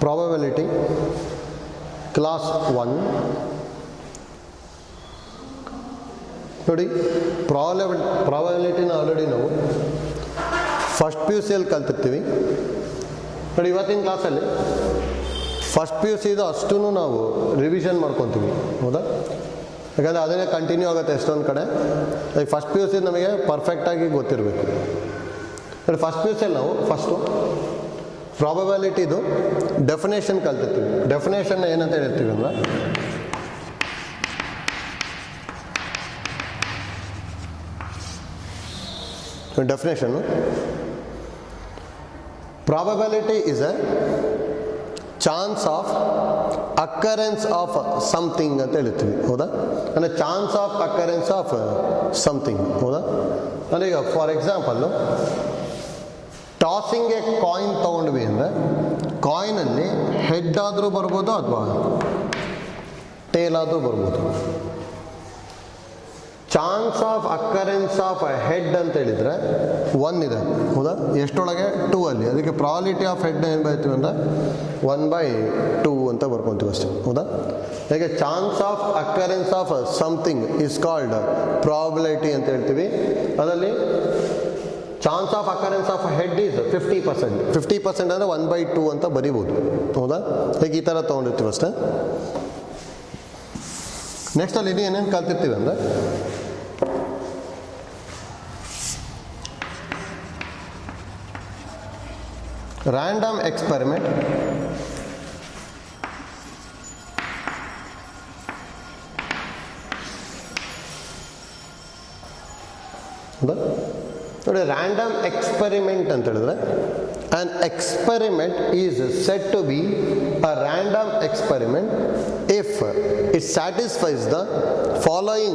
Probability class 1 ನೋಡಿ. ಪ್ರಾಬಬಿಲಿಟಿನ already ನಾವು first P you ಸಿಯಲ್ಲಿ ಕಲ್ತಿರ್ತೀವಿ ನೋಡಿ. ಇವತ್ತಿನ ಕ್ಲಾಸಲ್ಲಿ ಫಸ್ಟ್ ಪಿ ಯು ಸಿದು ಅಷ್ಟೂ ನಾವು ರಿವಿಷನ್ ಮಾಡ್ಕೊತೀವಿ, ಹೌದಾ? ಯಾಕಂದರೆ ಅದನ್ನೇ ಕಂಟಿನ್ಯೂ ಆಗುತ್ತೆ ಎಷ್ಟೊಂದು ಕಡೆ. ಈಗ ಫಸ್ಟ್ ಪಿ ಯು ಸಿ ನಮಗೆ ಪರ್ಫೆಕ್ಟಾಗಿ ಗೊತ್ತಿರಬೇಕು. ಫಸ್ಟ್ ಪಿ ಯು ಸಿಯಲ್ಲಿ ನಾವು ಫಸ್ಟು ಪ್ರಾಬಬಿಲಿಟಿದು ಡೆಫಿನೇಷನ್ ಕಲ್ತಿರ್ತೀವಿ. ಡೆಫಿನೇಷನ್ನ ಏನಂತ ಹೇಳ್ತೀವಿ ಅಂದರೆ, definition probability is a chance of occurrence of something ಅಂತ ಹೇಳ್ತೀವಿ, ಹೌದಾ? ಅಂದರೆ chance of occurrence of something, ಹೌದಾ? ಅಂದರೆ ಈಗ for example tossing a coin ತೊಗೊಂಡ್ವಿ ಅಂದರೆ ಕಾಯಿನಲ್ಲಿ ಹೆಡ್ ಆದರೂ ಬರ್ಬೋದು ಅಥವಾ ಟೇಲ್ ಆದರೂ ಬರ್ಬೋದು. Chance of occurrence of head ಅಂತ ಹೇಳಿದರೆ 1 ಇದೆ, ಹೌದಾ? ಎಷ್ಟೊಳಗೆ 2 ಅಲ್ಲಿ. ಅದಕ್ಕೆ ಪ್ರಾಬಬಿಲಿಟಿ ಆಫ್ ಹೆಡ್ ಏನು ಬರ್ತೀವಿ ಅಂದರೆ 1/2 ಅಂತ ಬರ್ಕೊತೀವಿ ಅಷ್ಟೇ, ಹೌದಾ? ಹೇಗೆ chance of occurrence of something is called probability ಅಂತ ಹೇಳ್ತೀವಿ. ಅದರಲ್ಲಿ chance of occurrence of head is 50%. 50% ಅಂದರೆ 1/2 ಅಂತ ಬರಿಬೋದು, ಹೌದಾ? ಹೇಗೆ ಈ ಥರ ತೊಗೊಂಡಿರ್ತೀವಿ ಅಷ್ಟೇ. ನೆಕ್ಸ್ಟ್ ಅಲ್ಲಿ ಇದು ಏನೇನು ಕಲ್ತಿರ್ತೀವಿ ಅಂದರೆ, ರ್ಯಾಂಡಮ್ ಎಕ್ಸ್ಪೆರಿಮೆಂಟ್, ಹೌದಾ? ನೋಡಿ, ರ್ಯಾಂಡಮ್ ಎಕ್ಸ್ಪೆರಿಮೆಂಟ್ ಅಂತ ಹೇಳಿದ್ರೆ an experiment is said to be a random experiment if it satisfies the following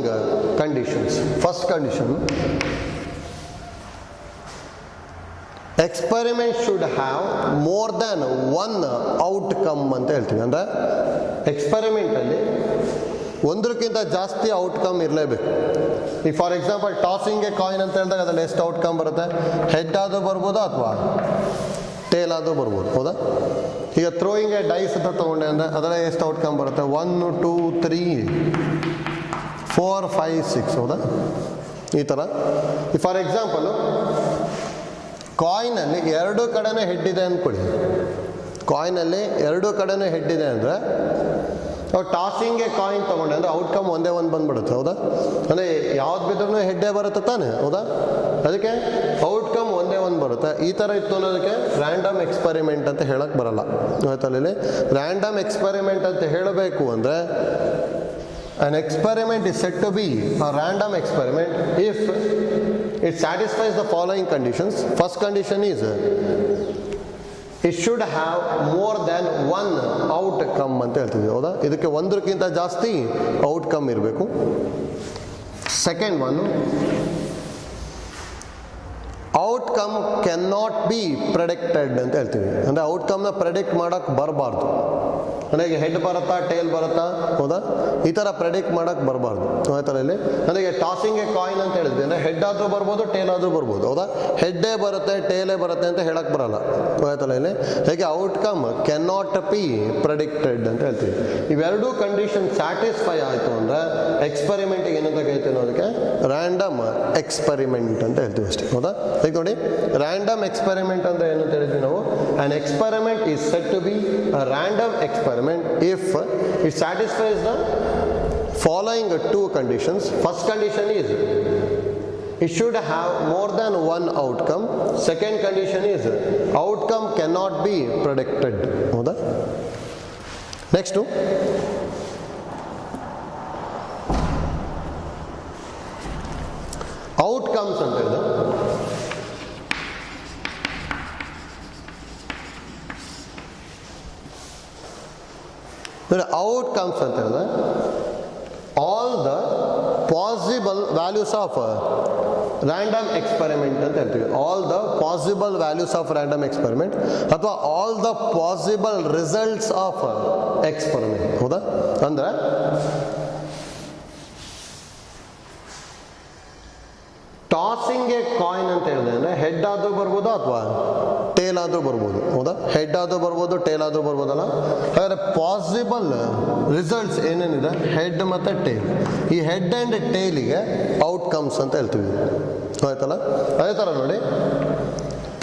conditions. First condition, experiment should have more than one outcome ಅಂತ ಹೇಳ್ತೀವಿ. ಅಂದರೆ ಎಕ್ಸ್ಪೆರಿಮೆಂಟಲ್ಲಿ ಒಂದಕ್ಕಿಂತ ಜಾಸ್ತಿ ಔಟ್ಕಮ್ ಇರಲೇಬೇಕು. ಈಗ for example tossing a coin ಅಂತ ಹೇಳಿದಾಗ ಅದರಲ್ಲಿ ಎಷ್ಟು ಔಟ್ಕಮ್ ಬರುತ್ತೆ? ಹೆಡ್ ಆದರೂ ಬರ್ಬೋದು ಅಥವಾ ಟೇಲ್ ಆದರೂ ಬರ್ಬೋದು, ಹೌದಾ? ಈಗ ಥ್ರೋಯಿಂಗ್ ಎ ಡೈಸ್ ಅಂತ ತೊಗೊಂಡೆ ಅಂದರೆ ಅದರಲ್ಲಿ ಎಷ್ಟು ಔಟ್ಕಮ್ ಬರುತ್ತೆ? 1 2 3 4 5 6, ಹೌದಾ? ಈ ಥರ. ಈ ಫಾರ್ ಎಕ್ಸಾಂಪಲು ಕಾಯಿನಲ್ಲಿ 2 ಕಡೆನೂ ಹೆಡ್ ಇದೆ ಅಂದ್ಕೊಳ್ಳಿ. ಕಾಯಿನಲ್ಲಿ 2 ಕಡೆನೂ ಹೆಡ್ ಇದೆ ಅಂದರೆ ನಾವು ಟಾಸಿಂಗ್ಗೆ ಕಾಯಿನ್ ತೊಗೊಂಡೆ ಅಂದರೆ ಔಟ್ಕಮ್ ಒಂದೇ ಒಂದು ಬಂದ್ಬಿಡುತ್ತೆ, ಹೌದಾ? ಅಂದರೆ ಯಾವ್ದು ಬಿದ್ರೂ ಹೆಡ್ಡೇ ಬರುತ್ತೆ ತಾನೆ, ಹೌದಾ? ಅದಕ್ಕೆ ಔಟ್ಕಮ್ ಒಂದೇ ಒಂದು ಬರುತ್ತೆ. ಈ ಥರ ಇತ್ತು ಅನ್ನೋದಕ್ಕೆ ರ್ಯಾಂಡಮ್ ಎಕ್ಸ್ಪೆರಿಮೆಂಟ್ ಅಂತ ಹೇಳಕ್ಕೆ ಬರಲ್ಲ, ಆಯ್ತಲ್ಲಿ. ರ್ಯಾಂಡಮ್ ಎಕ್ಸ್ಪೆರಿಮೆಂಟ್ ಅಂತ ಹೇಳಬೇಕು ಅಂದರೆ an experiment is said to be a random experiment if it satisfies the following conditions. First condition is it should have more than one outcome ಅಂತ ಹೇಳ್ತೀವಿ, ಹೌದಾ? ಇದಕ್ಕೆ ಒಂದಕ್ಕಿಂತ ಜಾಸ್ತಿ ಔಟ್ಕಮ್ ಇರಬೇಕು. Second one, outcome can not be predicted ಅಂತ ಹೇಳ್ತೀವಿ. ಅಂದರೆ ಔಟ್ಕಮ್ನ ಪ್ರೆಡಿಕ್ಟ್ ಮಾಡೋಕ್ಕೆ ಬರಬಾರ್ದು. ನನಗೆ ಹೆಡ್ ಬರುತ್ತಾ ಟೇಲ್ ಬರುತ್ತಾ, ಹೌದಾ? ಈ ಥರ ಪ್ರೆಡಿಕ್ಟ್ ಮಾಡೋಕ್ಕೆ ಬರಬಾರ್ದು, ಆಯ್ತಾ? ಇಲ್ಲಿ ನನಗೆ ಟಾಸಿಂಗ್ ಎ ಕಾಯಿನ್ ಅಂತ ಹೇಳಿದ್ವಿ ಅಂದರೆ ಹೆಡ್ ಆದರೂ ಬರ್ಬೋದು ಟೇಲ್ ಆದರೂ ಬರ್ಬೋದು, ಹೌದಾ? ಹೆಡ್ಡೇ ಬರುತ್ತೆ ಟೇಲೇ ಬರುತ್ತೆ ಅಂತ ಹೇಳಕ್ಕೆ ಬರಲ್ಲ, ಆಯ್ತಲ್ಲ. ಇಲ್ಲಿ ಹೇಗೆ outcome can not be predicted ಅಂತ ಹೇಳ್ತೀವಿ. ಇವೆರಡೂ ಕಂಡೀಷನ್ ಸ್ಯಾಟಿಸ್ಫೈ ಆಯಿತು ಅಂದರೆ ಎಕ್ಸ್ಪೆರಿಮೆಂಟಿಗೆ ಏನಂತ ಕರಿತೀವಿ ಅನ್ನೋದಕ್ಕೆ ರ್ಯಾಂಡಮ್ ಎಕ್ಸ್ಪೆರಿಮೆಂಟ್ ಅಂತ ಹೇಳ್ತೀವಿ ಅಷ್ಟೇ, ಹೌದಾ? ಈಗ ನೋಡಿ, ರ್ಯಾಂಡಮ್ ಎಕ್ಸ್ಪೆರಿಮೆಂಟ್ ಅಂತ ಏನಂತ ಹೇಳಿದ್ವಿ ನಾವು? an experiment is said to be a random experiment if it satisfies the following 2 conditions. First condition is it should have more than one outcome. Second condition is outcome cannot be predicted, ಹೌದಾ? Next outcomes ಅಂತ ಹೇಳಿದ್ರೆ outcomes ಅಂತ ಹೇಳಿದ್ರೆ all the possible values of random experiment ಅಂತ ಹೇಳ್ತೀವಿ. All the possible values of random experiment ಅಥವಾ all the possible results of experiment, ಹೌದಾ? ಅಂದರೆ ಟಾಸಿಂಗ್ ಎ ಕಾಯಿನ್ ಅಂತ ಹೇಳಿದ್ರೆ ಅಂದರೆ ಹೆಡ್ ಆದರೂ ಬರ್ಬೋದಾ ಅಥವಾ ಟೇಲ್ ಆದರೂ ಬರ್ಬೋದು, ಹೌದಾ? ಹೆಡ್ ಆದರೂ ಬರ್ಬೋದು, ಟೇಲ್ ಆದರೂ ಬರ್ಬೋದಲ್ಲ. ಹಾಗಾದರೆ ಪಾಸಿಬಲ್ ರಿಸಲ್ಟ್ಸ್ ಏನೇನಿದೆ, ಹೆಡ್ ಮತ್ತು ಟೇಲ್. ಈ ಹೆಡ್ ಆ್ಯಂಡ್ ಟೇಲಿಗೆ ಔಟ್ಕಮ್ಸ್ ಅಂತ ಹೇಳ್ತೀವಿ, ಆಯ್ತಲ್ಲ? ಅದೇ ಥರ ನೋಡಿ,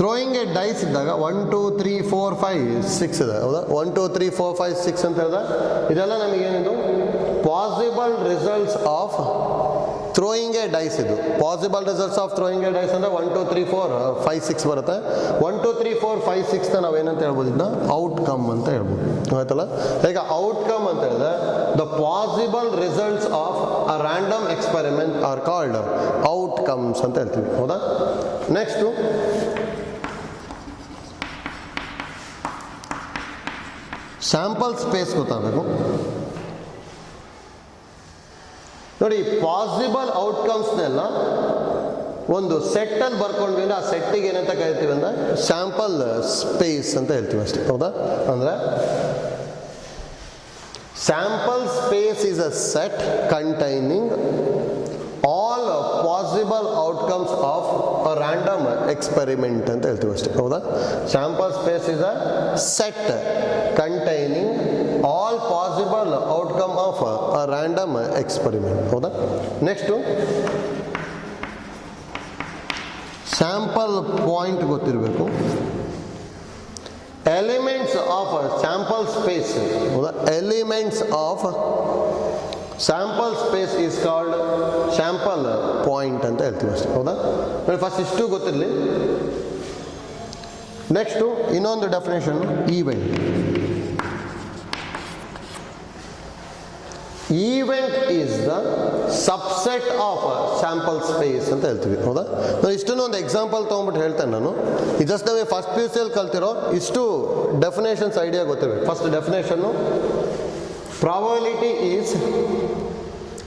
ಥ್ರೋಯಿಂಗ್ ಎ ಡೈಸ್ ಇದ್ದಾಗ 1 2 3 4 5 6 ಇದೆ, ಹೌದಾ? 1 2 3 4 5 6 ಅಂತ ಹೇಳಿದ್ರೆ ಇದೆಲ್ಲ ನಮಗೇನಿದು possible results of throwing a dice. ಇದು possible results of throwing a dice ಅಂದರೆ 1 2 3 4 5 6 ಬರುತ್ತೆ. 1 2 3 4 5 6ನ ನಾವೇನಂತ ಹೇಳ್ಬೋದು, ಇದನ್ನ ಔಟ್ಕಮ್ ಅಂತ ಹೇಳ್ಬೋದು, ಆಯ್ತಲ್ಲ? ಈಗ ಔಟ್ಕಮ್ ಅಂತ ಹೇಳಿದ್ರೆ the possible results of a random experiment are called outcomes ಅಂತ ಹೇಳ್ತೀವಿ, ಹೌದಾ? ನೆಕ್ಸ್ಟು ಸ್ಯಾಂಪಲ್ ಸ್ಪೇಸ್ ಗೊತ್ತಾಗಬೇಕು ನೋಡಿ. ಪಾಸಿಬಲ್ ಔಟ್ಕಮ್ಸ್ನೆಲ್ಲ ಒಂದು ಸೆಟ್ಟಲ್ಲಿ ಬರ್ಕೊಂಡ್ವಿ ಅಂದರೆ ಆ ಸೆಟ್ಟಿಗೆ ಏನಂತ ಕರಿತೀವಿ ಅಂದರೆ ಸ್ಯಾಂಪಲ್ ಸ್ಪೇಸ್ ಅಂತ ಹೇಳ್ತೀವಿ ಅಷ್ಟೇ, ಹೌದಾ? ಅಂದರೆ sample space is a set containing all possible outcomes of a random experiment ಅಂತ ಹೇಳ್ತೀವಿ ಅಷ್ಟೇ, ಹೌದಾ? Sample space is a set containing all possible outcome of a random experiment, ಹೌದಾ? ನೆಕ್ಸ್ಟು ಸ್ಯಾಂಪಲ್ ಪಾಯಿಂಟ್ ಗೊತ್ತಿರಬೇಕು. ಎಲಿಮೆಂಟ್ಸ್ ಆಫ್ ಸ್ಯಾಂಪಲ್ ಸ್ಪೇಸ್, ಹೌದಾ? Elements of sample space is called sample point ಅಂತ ಹೇಳ್ತೀವಿ ಅಷ್ಟೇ, ಹೌದಾ? ಫಸ್ಟ್ ಇಷ್ಟು ಗೊತ್ತಿರಲಿ. ನೆಕ್ಸ್ಟು ಇನ್ನೊಂದು definition, event. Event is the subset of sample space ಅಂತ ಹೇಳ್ತೀವಿ, ಹೌದಾ? ನಾನು ಇಷ್ಟನ್ನು ಒಂದು ಎಕ್ಸಾಂಪಲ್ ತೊಗೊಂಡ್ಬಿಟ್ಟು ಹೇಳ್ತೇನೆ ನಾನು. ಇದು ಜಸ್ಟ್ ನಮಗೆ ಫಸ್ಟ್ PUC ಕಲ್ತಿರೋ ಇಷ್ಟು ಡೆಫಿನೇಷನ್ಸ್ ಐಡಿಯಾ ಗೊತ್ತಿರಬೇಕು. First definition, probability is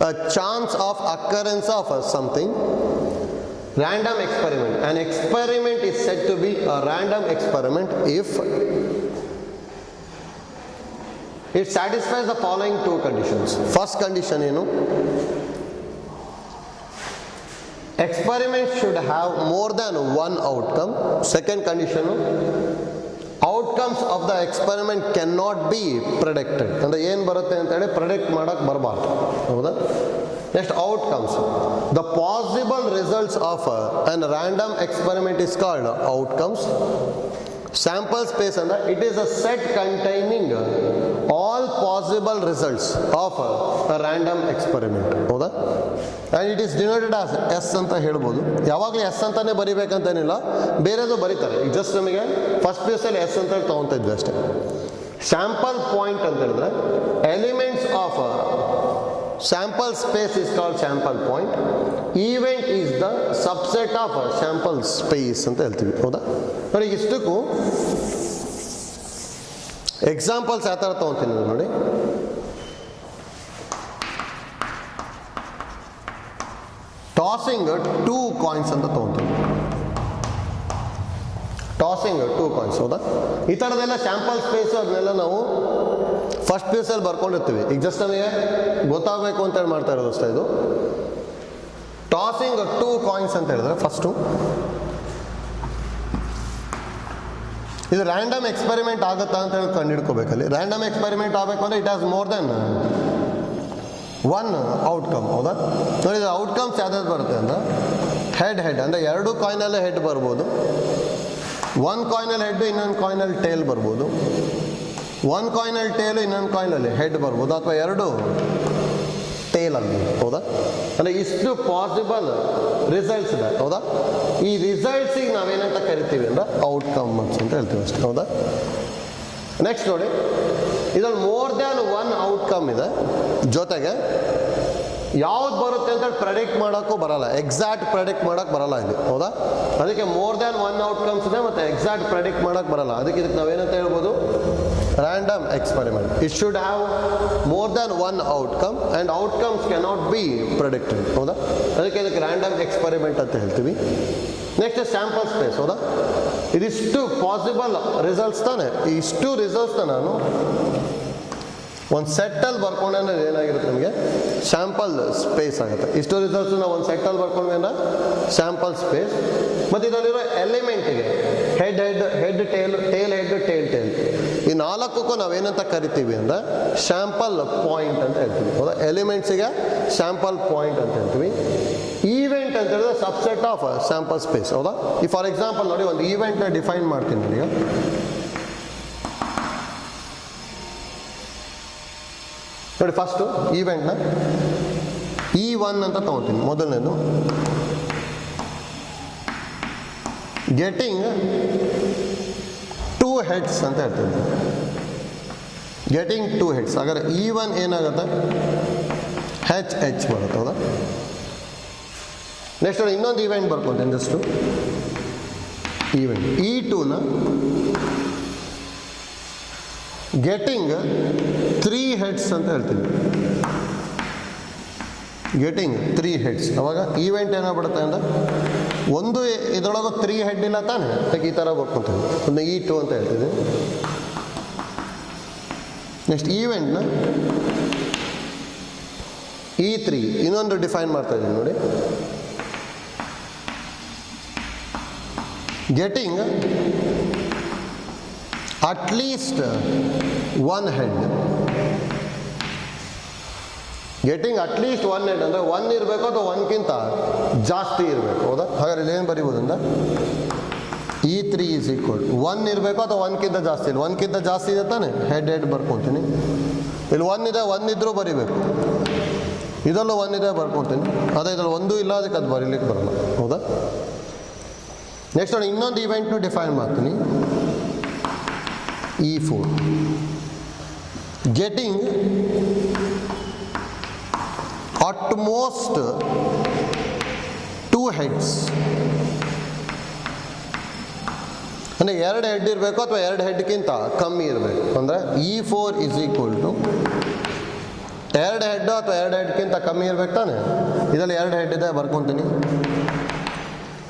a chance of occurrence of something. Random experiment. An experiment is said to be a random experiment if it satisfies the following two conditions. First condition ಏನು, experiment should have more than one outcome. Second condition, outcomes of the experiment can not be predicted. ಅಂದರೆ ಏನು ಬರುತ್ತೆ ಅಂತೇಳಿ predict ಮಾಡೋಕ್ಕೆ ಬರಬಾರ್ದು, ಹೌದಾ? Next outcomes. The possible results of an random experiment is called outcomes. Sample space ಅಂದರೆ it is a set containing all possible results of a random experiment, ಹೌದಾ? And it is denoted as S ಅಂತ ಹೇಳ್ಬೋದು. ಯಾವಾಗಲೂ S ಅಂತಾನೆ ಬರಿಬೇಕಂತೇನಿಲ್ಲ, ಬೇರೆದು ಬರೀತಾರೆ. ಈಗ just ನಮಗೆ ಫಸ್ಟ್ PUC ಎಸ್ ಅಂತ ಹೇಳಿ ತೊಗೊತಾ ಇದ್ವಿ ಅಷ್ಟೇ. ಸ್ಯಾಂಪಲ್ ಪಾಯಿಂಟ್ ಅಂತ ಹೇಳಿದ್ರೆ elements of sample space is called sample point. Event is the subset of sample space ಅಂತ ಹೇಳ್ತೀವಿ, ಹೌದಾ? ನೋಡಿ, ಇಷ್ಟಕ್ಕೂ ಎಕ್ಸಾಂಪಲ್ಸ್ ಯಾವ ಥರ ತೊಗೊತೀನಿ ನೋಡಿ. ಟಾಸಿಂಗ್ 2 ಕಾಯಿನ್ಸ್ ಅಂತ ತೊಗೊತೀವಿ. ಟಾಸಿಂಗ್ 2 ಕಾಯಿನ್ಸ್, ಹೌದಾ? ಈ ಥರದ್ದೆಲ್ಲ ಸ್ಯಾಂಪಲ್ ಸ್ಪೇಸು ಅದನ್ನೆಲ್ಲ ನಾವು ಫಸ್ಟ್ PUC ಬರ್ಕೊಂಡಿರ್ತೀವಿ. ಈಗ ಜಸ್ಟ್ ನಮಗೆ ಗೊತ್ತಾಗಬೇಕು ಅಂತೇಳಿ ಮಾಡ್ತಾ ಇರೋದು ಅಷ್ಟೇ. ಇದು ಟಾಸಿಂಗ್ 2 ಕಾಯಿನ್ಸ್ ಅಂತ ಹೇಳಿದ್ರೆ ಫಸ್ಟು ಇದು ರ್ಯಾಂಡಮ್ ಎಕ್ಸ್ಪೆರಿಮೆಂಟ್ ಆಗುತ್ತಾ ಅಂತ ಹೇಳಿ ಕಂಡು ಹಿಡ್ಕೋಬೇಕಲ್ಲಿ. ರ್ಯಾಂಡಮ್ ಎಕ್ಸ್ಪೆರಿಮೆಂಟ್ ಆಗಬೇಕು ಅಂದರೆ it has more than one outcome, ಹೌದಾ? ನೋಡಿ, ಇದು ಔಟ್ಕಮ್ಸ್ ಯಾವ್ದಾದ್ರು ಬರುತ್ತೆ ಅಂದರೆ ಹೆಡ್ ಅಂದರೆ 2 ಕಾಯಿನಲ್ಲೇ ಹೆಡ್ ಬರ್ಬೋದು, 1 ಕಾಯಿನಲ್ಲಿ ಹೆಡ್, ಇನ್ನೊಂದು ಕಾಯಿನಲ್ಲಿ ಟೇಲ್ ಬರ್ಬೋದು, 1 ಕಾಯಿನಲ್ಲಿ ಟೇಲು, ಇನ್ನೊಂದು ಕಾಯಿನಲ್ಲಿ ಹೆಡ್ ಬರ್ಬೋದು, ಅಥವಾ 2 ಟೇಲ್ ಆಗ್ಬೋದು, ಹೌದಾ? ಅಂದರೆ ಇಷ್ಟು ಪಾಸಿಬಲ್ ರಿಸಲ್ಟ್ಸ್ ಇದೆ, ಹೌದಾ? ಈ ರಿಸಲ್ಟ್ಸಿಗೆ ನಾವೇನಂತ ಕರಿತೀವಿ ಅಂದರೆ ಔಟ್ಕಮ್ಸ್ ಅಂತ ಹೇಳ್ತೀವಿ ಅಷ್ಟೇ, ಹೌದಾ? ನೆಕ್ಸ್ಟ್ ನೋಡಿ, ಇದರಲ್ಲಿ ಮೋರ್ ದ್ಯಾನ್ 1 ಔಟ್ಕಮ್ ಇದೆ. ಜೊತೆಗೆ ಯಾವ್ದು ಬರುತ್ತೆ ಅಂತ ಪ್ರೆಡಿಕ್ಟ್ ಮಾಡೋಕ್ಕೂ ಬರಲ್ಲ, ಎಕ್ಸಾಕ್ಟ್ ಪ್ರೆಡಿಕ್ಟ್ ಮಾಡೋಕ್ಕೆ ಬರಲ್ಲ ಇಲ್ಲಿ, ಹೌದಾ? ಅದಕ್ಕೆ ಮೋರ್ ದ್ಯಾನ್ 1 ಔಟ್ಕಮ್ಸ್ ಇದೆ ಮತ್ತು ಎಕ್ಸಾಕ್ಟ್ ಪ್ರೆಡಿಕ್ಟ್ ಮಾಡೋಕ್ಕೆ ಬರಲ್ಲ. ಇದಕ್ಕೆ ನಾವೇನಂತ ಹೇಳ್ಬೋದು, random experiment. It should have more than 1 outcome and outcomes cannot be predicted, ಹೌದಾ? ಅದಕ್ಕೆ ಇದಕ್ಕೆ ರ್ಯಾಂಡಮ್ ಎಕ್ಸ್ಪೆರಿಮೆಂಟ್ ಅಂತ ಹೇಳ್ತೀವಿ. ನೆಕ್ಸ್ಟ್ ಸ್ಯಾಂಪಲ್ ಸ್ಪೇಸ್, ಹೌದಾ? ಇದಿಷ್ಟು ಪಾಸಿಬಲ್ ರಿಸಲ್ಟ್ಸ್ ತಾನೆ. ಇಷ್ಟು ರಿಸಲ್ಟ್ಸ್ನ ನಾನು ಒಂದು ಸೆಟ್ಟಲ್ಲಿ ಬರ್ಕೊಂಡೆ ಅಂದರೆ ಏನಾಗಿರುತ್ತೆ ನಮಗೆ ಸ್ಯಾಂಪಲ್ ಸ್ಪೇಸ್ ಆಗುತ್ತೆ. ಇಷ್ಟು ರಿಸಲ್ಟ್ಸ್ ನಾವು ಒಂದು ಸೆಟ್ಟಲ್ಲಿ ಬರ್ಕೊಂಡ್ವಿ ಅಂದ್ರೆ ಸ್ಯಾಂಪಲ್ ಸ್ಪೇಸ್. ಮತ್ತು ಇದರಲ್ಲಿರೋ ಎಲಿಮೆಂಟಿಗೆ ಹೆಡ್ ಟೇಲ್ ಟೇಲ್ ಈ ನಾಲ್ಕಕ್ಕೂ ನಾವೇನಂತ ಕರಿತೀವಿ ಅಂದರೆ ಸ್ಯಾಂಪಲ್ ಪಾಯಿಂಟ್ ಅಂತ ಹೇಳ್ತೀವಿ. ಹೌದಾ? ಎಲಿಮೆಂಟ್ಸಿಗೆ ಸ್ಯಾಂಪಲ್ ಪಾಯಿಂಟ್ ಅಂತ ಹೇಳ್ತೀವಿ. ಈವೆಂಟ್ ಅಂತ ಹೇಳಿದ್ರೆ ಸಬ್ಸೆಟ್ ಆಫ್ ಸ್ಯಾಂಪಲ್ ಸ್ಪೇಸ್. ಹೌದಾ? ಈ ಫಾರ್ ಎಕ್ಸಾಂಪಲ್ ನೋಡಿ, ಒಂದು ಈವೆಂಟ್ನ ಡಿಫೈನ್ ಮಾಡ್ತೀನಿ ನನಗೆ. ನೋಡಿ, ಫಸ್ಟು ಈವೆಂಟ್ನ E1 ಅಂತ ತಗೊಳ್ತೀನಿ. ಮೊದಲನೇದು ಗೆಟಿಂಗ್ 2 ಹೆಡ್ಸ್ ಅಂತ ಹೇಳ್ತೀನಿ. Getting 2 heads. ಹಾಗಾದ್ರೆ E1 ಏನಾಗುತ್ತೆ? H ಬರುತ್ತೆ. ಹೌದಾ? ನೆಕ್ಸ್ಟ್ ನೋಡಿ, ಇನ್ನೊಂದು ಈವೆಂಟ್ ಬರ್ಕೊಳ್ತೀನಿ. ಜಸ್ಟು ಈವೆಂಟ್ E2ನ ಗೆಟಿಂಗ್ 3 ಹೆಡ್ಸ್ ಅಂತ ಹೇಳ್ತೀನಿ. Getting 3 heads. ಅವಾಗ ಈವೆಂಟ್ ಏನಾಗ್ಬಿಡುತ್ತೆ ಅಂದರೆ ಒಂದು ಇದರೊಳಗೆ 3 ಹೆಡ್ ಇಲ್ಲ ತಾನೆ, ಅದಕ್ಕೆ ಈ ಥರ ಬರ್ಕೊತೀನಿ. ಒಂದು E2 ಅಂತ ಹೇಳ್ತೀನಿ. ನೆಕ್ಸ್ಟ್ ಈವೆಂಟ್ನ E3 ಇನ್ನೊಂದು ಡಿಫೈನ್ ಮಾಡ್ತಾ ಇದ್ದೀನಿ ನೋಡಿ. Getting at least 1 head. Getting at least 1 head ಅಂದರೆ 1 ಇರಬೇಕು ಅಥವಾ 1ಕ್ಕಿಂತ ಜಾಸ್ತಿ ಇರಬೇಕು. ಹೌದಾ? ಹಾಗಾದ್ರೆ ಇದೇನು ಬರೀಬೋದು ಅಂದ್ರೆ E3 ಈಸ್ ಈಕ್ವಲ್ 1 ಇರಬೇಕು ಅಥವಾ 1ಕ್ಕಿಂತ ಜಾಸ್ತಿ ಇಲ್ಲ. 1ಕ್ಕಿಂತ ಜಾಸ್ತಿ ಇದೆ ತಾನೆ, ಹೆಡ್ ಬರ್ಕೊತೀನಿ. ಇಲ್ಲಿ 1 ಇದೆ, 1 ಇದ್ರೂ ಬರೀಬೇಕು. ಇದರಲ್ಲೂ 1 ಇದೆ, ಬರ್ಕೊತೀನಿ. ಅದೇ ಇದರಲ್ಲಿ 1 ಇಲ್ಲ, ಅದಕ್ಕೆ ಅದು ಬರೀಲಿಕ್ಕೆ ಬರಲ್ಲ. ಹೌದಾ? ನೆಕ್ಸ್ಟ್ ನೋಡಿ, ಇನ್ನೊಂದು ಈವೆಂಟ್ನು ಡಿಫೈನ್ ಮಾಡ್ತೀನಿ. E4 getting utmost 2 heads. ಅಂದರೆ 2 ಹೆಡ್ ಇರಬೇಕು ಅಥವಾ 2 ಹೆಡ್ಗಿಂತ ಕಮ್ಮಿ ಇರಬೇಕು. ಅಂದರೆ E4 is equal to 2 head ಅಥವಾ 2 ಹೆಡ್ಗಿಂತ ಕಮ್ಮಿ ಇರಬೇಕು ತಾನೆ. ಇದರಲ್ಲಿ 2 ಹೆಡ್ ಇದೆ, ಬರ್ಕೊತೀನಿ.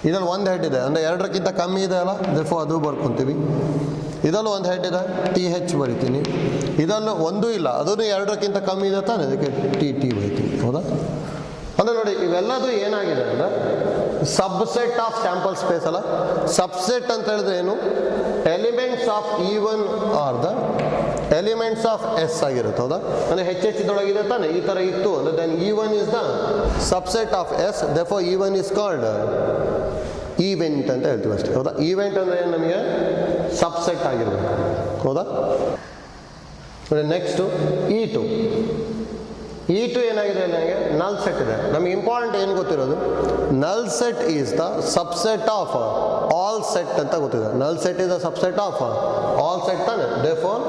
ಇದರಲ್ಲಿ 1 ಹೆಡ್ ಇದೆ, ಅಂದರೆ 2ಕ್ಕಿಂತ ಕಮ್ಮಿ ಇದೆ ಅಲ್ಲ, ದೇಫೋ ಅದು ಬರ್ಕೊತೀವಿ. ಇದರಲ್ಲೂ 1 ಹೆಡ್ ಇದೆ, TH ಬರಿತೀನಿ. ಇದರಲ್ಲೂ 1 ಇಲ್ಲ, ಅದೂ 2ಕ್ಕಿಂತ ಕಮ್ಮಿ ಇದೆ ತಾನೆ, ಅದಕ್ಕೆ TT ಬರಿತೀನಿ. ಹೌದಾ? ಅಂದರೆ ನೋಡಿ, ಇವೆಲ್ಲದು ಏನಾಗಿದೆ ಅಂದರೆ ಸಬ್ಸೆಟ್ ಆಫ್ ಸ್ಯಾಂಪಲ್ ಸ್ಪೇಸ್ ಅಲ್ಲ. ಸಬ್ಸೆಟ್ ಅಂತ ಹೇಳಿದ್ರೆ ಏನು? Elements of E1 are the elements of S ಆಗಿರುತ್ತೆ. ಹೌದಾ? ಅಂದರೆ ಹೆಚ್ಚೆಚ್ಚಿದೊಳಗಿದೆ ತಾನೆ, ಈ ಥರ ಇತ್ತು ಅಂದರೆ then E1 is the subset of S, therefore E1 is called event ಅಂತ ಹೇಳ್ತೀವಿ ಅಷ್ಟೇ. ಹೌದಾ? ಈವೆಂಟ್ ಅಂದರೆ ಏನು? ನಮಗೆ ಸಬ್ಸೆಟ್ ಆಗಿರಬೇಕು. ಹೌದಾ? ನೆಕ್ಸ್ಟು E2 ಏನಾಗಿದೆ? ನನಗೆ ನಲ್ ಸೆಟ್ ಇದೆ. ನಮಗೆ ಇಂಪಾರ್ಟೆಂಟ್ ಏನು ಗೊತ್ತಿರೋದು? Null set is the subset of all set ಅಂತ ಗೊತ್ತಿದೆ. Null set is the subset of all set ತಾನೆ. Therefore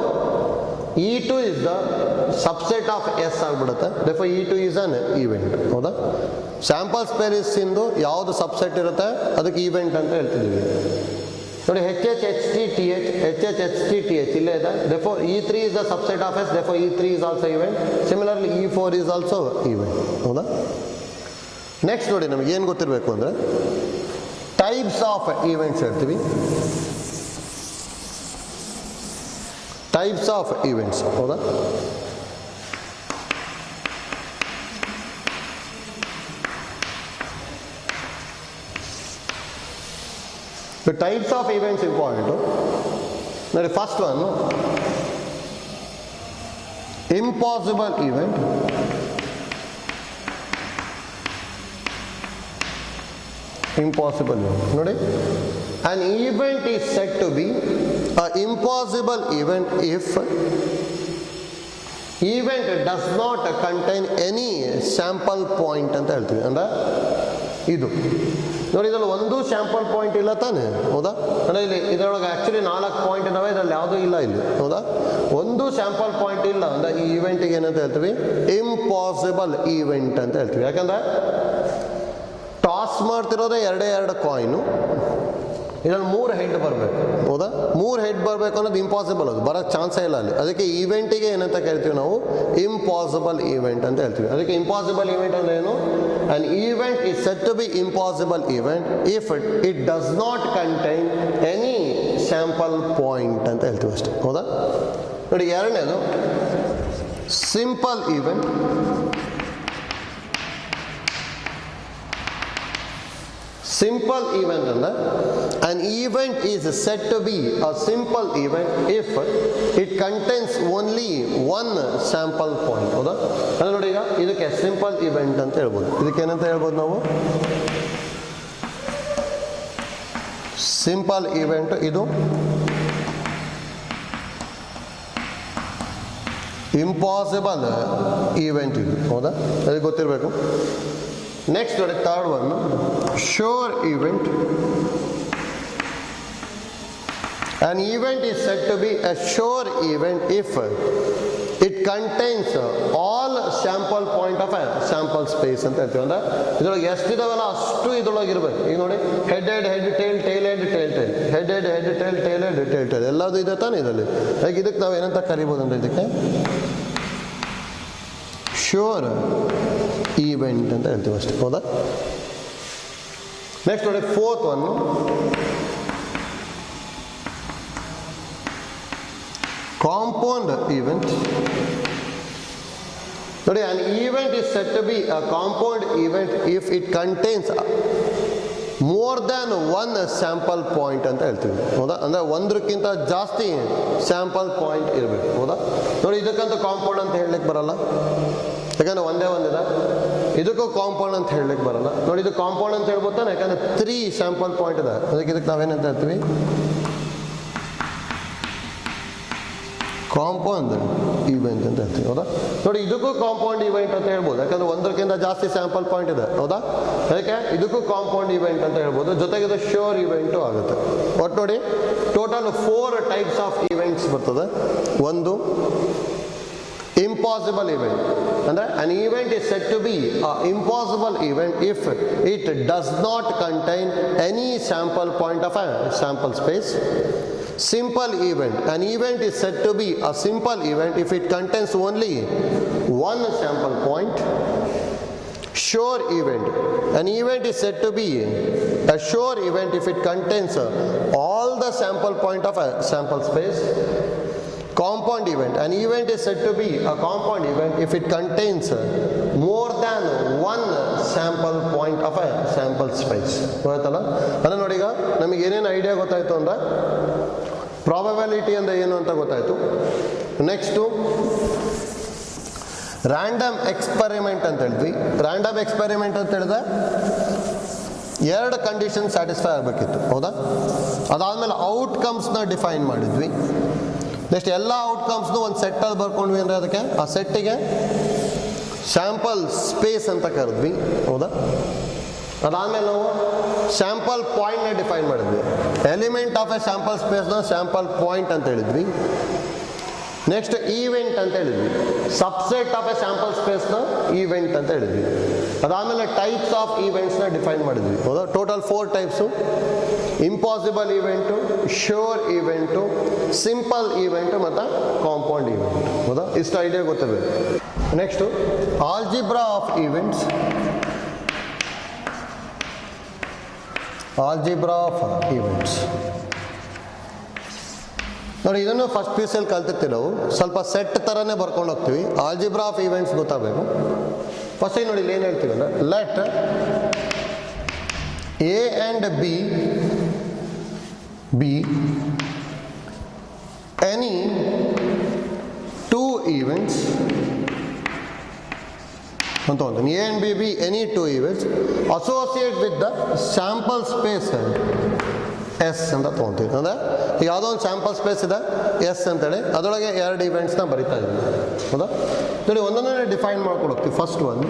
E2 is the subset of S ಆಗಿಬಿಡುತ್ತೆ. Therefore E2 is an event. ಹೌದಾ? ಸ್ಯಾಂಪಲ್ ಸ್ಪೇಸ್ ಇಂದು ಯಾವುದು subset ಇರುತ್ತೆ ಅದಕ್ಕೆ event ಅಂತ ಹೇಳ್ತಿದ್ದೀವಿ. ನೋಡಿ, HHHTTH ಇಲ್ಲೇ ಇದೆ. Therefore E3 is the subset of S, therefore E3 is also event. Similarly E4 is also event. ಹೌದಾ? ನೆಕ್ಸ್ಟ್ ನೋಡಿ, ನಮಗೆ ಏನು ಗೊತ್ತಿರಬೇಕು ಅಂದರೆ ಟೈಪ್ಸ್ ಆಫ್ ಈವೆಂಟ್ಸ್ ಹೇಳ್ತೀವಿ. Types of events. ಹೌದಾ? The types of events important. Now the first one, impossible event. Impossible event. Nodi? An event is said to be an impossible event if event does not contain any sample point ಅಂತ ಹೇಳ್ತೀವಿ. ಅಂದರೆ ಇದು ನೋಡಿ, ಇದರಲ್ಲಿ ಒಂದು sample point ಇಲ್ಲ ತಾನೆ. ಹೌದಾ? ಅಂದರೆ ಇಲ್ಲಿ ಇದರೊಳಗೆ ಆ್ಯಕ್ಚುಲಿ 4 ಪಾಯಿಂಟ್ ಇದ್ದಾವೆ, ಇದರಲ್ಲಿ ಯಾವುದೂ ಇಲ್ಲ ಇಲ್ಲಿ. ಹೌದಾ? ಒಂದು ಸ್ಯಾಂಪಲ್ ಪಾಯಿಂಟ್ ಇಲ್ಲ ಅಂದರೆ ಈ ಈವೆಂಟಿಗೆ ಏನಂತ ಹೇಳ್ತೀವಿ? ಇಂಪಾಸಿಬಲ್ ಈವೆಂಟ್ ಅಂತ ಹೇಳ್ತೀವಿ. ಯಾಕಂದರೆ ಟಾಸ್ ಮಾಡ್ತಿರೋದೇ 2 ಕಾಯಿನು, ಇದರಲ್ಲಿ 3 ಹೆಡ್ ಬರಬೇಕು. ಹೌದಾ? 3 ಹೆಡ್ ಬರಬೇಕು ಅನ್ನೋದು ಇಂಪಾಸಿಬಲ್, ಅದು ಬರೋಕ್ಕೆ ಚಾನ್ಸೇ ಇಲ್ಲ ಅಲ್ಲಿ. ಅದಕ್ಕೆ ಈವೆಂಟಿಗೆ ಏನಂತ ಕರಿತೀವಿ ನಾವು? ಇಂಪಾಸಿಬಲ್ ಈವೆಂಟ್ ಅಂತ ಹೇಳ್ತೀವಿ. ಅದಕ್ಕೆ ಇಂಪಾಸಿಬಲ್ ಈವೆಂಟ್ ಅಂದರೆ ಏನು? An event is said to be impossible event if it does not contain any sample point ಅಂತ ಹೇಳ್ತೀವಿ ಅಷ್ಟೇ. ಹೌದಾ? ನೋಡಿ, ಎರಡನೇದು simple event, simple event ಅಂದ್ರೆ an event is said to be a simple event if it contains only one sample point. ಹೌದಾ? ಅಂದ್ರೆ ನೋಡಿ, ಈಗ ಇದಕ್ಕೆ ಸಿಂಪಲ್ ಇವೆಂಟ್ ಅಂತ ಹೇಳ್ಬೋದು. ಇದಕ್ಕೆ ಏನಂತ ಹೇಳ್ಬೋದು ನಾವು? Simple event. ಇದು ಇಂಪಾಸಿಬಲ್ ಈವೆಂಟ್. ಇದು ಹೌದಾ? ಅದಕ್ಕೆ ಗೊತ್ತಿರಬೇಕು. ನೆಕ್ಸ್ಟ್ ನೋಡಿ, third one, sure event. An event is said to be a sure event if it contains all sample point of a sample space ಅಂತ ಹೇಳ್ತೀವಿ. ಅಂದ್ರೆ ಇದ್ರೊಳಗೆ ಎಷ್ಟಿದಾವಲ್ಲ ಅಷ್ಟು ಇದ್ರೊಳಗೆ ಇರಬೇಕು. ಈಗ ನೋಡಿ, head head head tail tail head tail tail head head head tail tail head tail tail ಎಲ್ಲದು ಇದೆ ತಾನೇ ಇದರಲ್ಲಿ. ಹಾಗೆ ಇದಕ್ಕೆ ನಾವು ಏನಂತ ಕರಿಬೋದು ಅಂದ್ರೆ ಇದಕ್ಕೆ ಶ್ಯೂರ್ ಈವೆಂಟ್ ಅಂತ ಹೇಳ್ತೀವಿ ಅಷ್ಟೇ. ಹೌದಾ? ನೆಕ್ಸ್ಟ್ ನೋಡಿ, ಫೋರ್ತ್ ಒನ್, compound event. ನೋಡಿ, an event is said to be a compound event if it contains more than one sample point ಅಂತ ಹೇಳ್ತೀವಿ. ಹೌದಾ? ಅಂದ್ರೆ ಒಂದಕ್ಕಿಂತ ಜಾಸ್ತಿ ಸ್ಯಾಂಪಲ್ ಪಾಯಿಂಟ್ ಇರಬೇಕು. ಹೌದಾ? ನೋಡಿ, ಇದಕ್ಕಂತೂ ಕಾಂಪೌಂಡ್ ಅಂತ ಹೇಳಲಿಕ್ಕೆ ಬರಲ್ಲ, ಯಾಕಂದ್ರೆ ಒಂದೇ ಒಂದಿದೆ. ಇದಕ್ಕೂ ಕಾಂಪೌಂಡ್ ಅಂತ ಹೇಳಲಿಕ್ಕೆ ಬರಲ್ಲ. ನೋಡಿ, ಇದು ಕಾಂಪೌಂಡ್ ಅಂತ ಹೇಳ್ಬೋದು ತಾನೆ, ಯಾಕಂದ್ರೆ 3 ಸ್ಯಾಂಪಲ್ ಪಾಯಿಂಟ್ ಇದೆ. ಇದಕ್ಕೆ ನಾವೇನಂತ ಹೇಳ್ತೀವಿ? ಕಾಂಪೌಂಡ್ ಈವೆಂಟ್ ಅಂತ ಹೇಳ್ತೀವಿ. ಹೌದಾ? ನೋಡಿ, ಇದಕ್ಕೂ ಕಾಂಪೌಂಡ್ ಈವೆಂಟ್ ಅಂತ ಹೇಳ್ಬೋದು, ಯಾಕಂದ್ರೆ ಒಂದಕ್ಕಿಂತ ಜಾಸ್ತಿ ಸ್ಯಾಂಪಲ್ ಪಾಯಿಂಟ್ ಇದೆ. ಹೌದಾ? ಅದಕ್ಕೆ ಇದಕ್ಕೂ ಕಾಂಪೌಂಡ್ ಈವೆಂಟ್ ಅಂತ ಹೇಳ್ಬೋದು. ಜೊತೆಗೆ ಇದು ಶ್ಯೂರ್ ಈವೆಂಟು ಆಗುತ್ತೆ. ಒಟ್ಟು ನೋಡಿ, ಟೋಟಲ್ 4 ಟೈಪ್ಸ್ ಆಫ್ ಈವೆಂಟ್ಸ್ ಬರ್ತದೆ. ಒಂದು ಇಂಪಾಸಿಬಲ್ ಈವೆಂಟ್. ಅಂದ್ರೆ an event is said to be an impossible event if it does not contain any sample point of a sample space. Simple event. An event is said to be a simple event if it contains only one sample point. Sure event. An event is said to be a sure event if it contains all the sample point of a sample space. Compound event. An event is said to be a compound event if it contains more than one sample point of a sample space. ಗೊತ್ತಾಯ್ತಲ್ಲ? ಅಂದ್ರೆ ನೋಡಿ, ಈಗ ನಮಗೆ ಏನೇನು idea ಗೊತ್ತಾಯ್ತು ಅಂದ್ರೆ probability ಅಂದ್ರೆ ಏನು ಅಂತ ಗೊತ್ತಾಯ್ತು. ನೆಕ್ಸ್ಟು ರ್ಯಾಂಡಮ್ ಎಕ್ಸ್ಪೆರಿಮೆಂಟ್ ಅಂತ ಹೇಳಿದ್ವಿ. ರ್ಯಾಂಡಮ್ ಎಕ್ಸ್ಪೆರಿಮೆಂಟ್ ಅಂತ ಹೇಳಿದ್ರೆ 2 ಕಂಡೀಷನ್ ಸ್ಯಾಟಿಸ್ಫೈ ಆಗಬೇಕಿತ್ತು. ಹೌದಾ? ಅದಾದಮೇಲೆ ಔಟ್ಕಮ್ಸ್ನ ಡಿಫೈನ್ ಮಾಡಿದ್ವಿ. ನೆಕ್ಸ್ಟ್ ಎಲ್ಲ ಔಟ್ಕಮ್ಸ್ನು ಒಂದು ಸೆಟ್ಟಲ್ಲಿ ಬರ್ಕೊಂಡ್ವಿ ಅಂದರೆ ಅದಕ್ಕೆ ಆ ಸೆಟ್ಟಿಗೆ ಸ್ಯಾಂಪಲ್ ಸ್ಪೇಸ್ ಅಂತ ಕರೆದ್ವಿ. ಹೌದಾ? ಅದಾದಮೇಲೆ ನಾವು ಸ್ಯಾಂಪಲ್ ಪಾಯಿಂಟ್ನ ಡಿಫೈನ್ ಮಾಡಿದ್ವಿ. ಎಲಿಮೆಂಟ್ ಆಫ್ ಎ ಸ್ಯಾಂಪಲ್ ಸ್ಪೇಸ್ನ ಸ್ಯಾಂಪಲ್ ಪಾಯಿಂಟ್ ಅಂತ ಹೇಳಿದ್ವಿ. ನೆಕ್ಸ್ಟ್ ಈವೆಂಟ್ ಅಂತ ಹೇಳಿದ್ವಿ. ಸಬ್ಸೆಟ್ ಆಫ್ ಎ ಸ್ಯಾಂಪಲ್ ಸ್ಪೇಸ್ನ ಈವೆಂಟ್ ಅಂತ ಹೇಳಿದ್ವಿ. ಅದಾದಮೇಲೆ ಟೈಪ್ಸ್ ಆಫ್ ಈವೆಂಟ್ಸ್ನ ಡಿಫೈನ್ ಮಾಡಿದ್ವಿ. ಹೌದಾ? Total 4 types: impossible event, sure event, simple event ಮತ್ತು ಕಾಂಪೌಂಡ್ ಈವೆಂಟ್. ಹೌದಾ? ಇಷ್ಟು ಐಡಿಯಾ ಗೊತ್ತಿರಬೇಕು. Next algebra of events. Algebra of events ನೋಡಿ, ಇದನ್ನು ಫಸ್ಟ್ ಪಿ ಯು ಸಿಯಲ್ಲಿ ಕಲ್ತಿರ್ತೀವಿ ನಾವು. ಸ್ವಲ್ಪ ಸೆಟ್ ಥರನೇ ಬರ್ಕೊಂಡು ಹೋಗ್ತೀವಿ. ಆಲ್ಜಿಬ್ರಾ ಆಫ್ ಈವೆಂಟ್ಸ್ ಗೊತ್ತಾಗಬೇಕು. ಫಸ್ಟಿಗೆ ನೋಡಿ, ಇಲ್ಲಿ ಏನು ಹೇಳ್ತೀವಿ ಅಂದರೆ, let A and B be any 2 events ಅಂತ ಅಂತೀನಿ. A and B be any 2 events associate with the sample space S ಅಂತ ತೊಗೊತೀವಿ. ಅಂದರೆ ಯಾವುದೋ ಒಂದು ಸ್ಯಾಂಪಲ್ ಸ್ಪೇಸ್ ಇದೆ ಎಸ್ ಅಂತೇಳಿ, ಅದರೊಳಗೆ 2 ಈವೆಂಟ್ಸ್ನ ಬರಿತಾ ಇದ್ದೀವಿ. ಹೌದಾ? ನೋಡಿ, ಒಂದೊಂದೇ ಡಿಫೈನ್ ಮಾಡ್ಕೊಂಡು ಹೋಗ್ತೀವಿ. First one,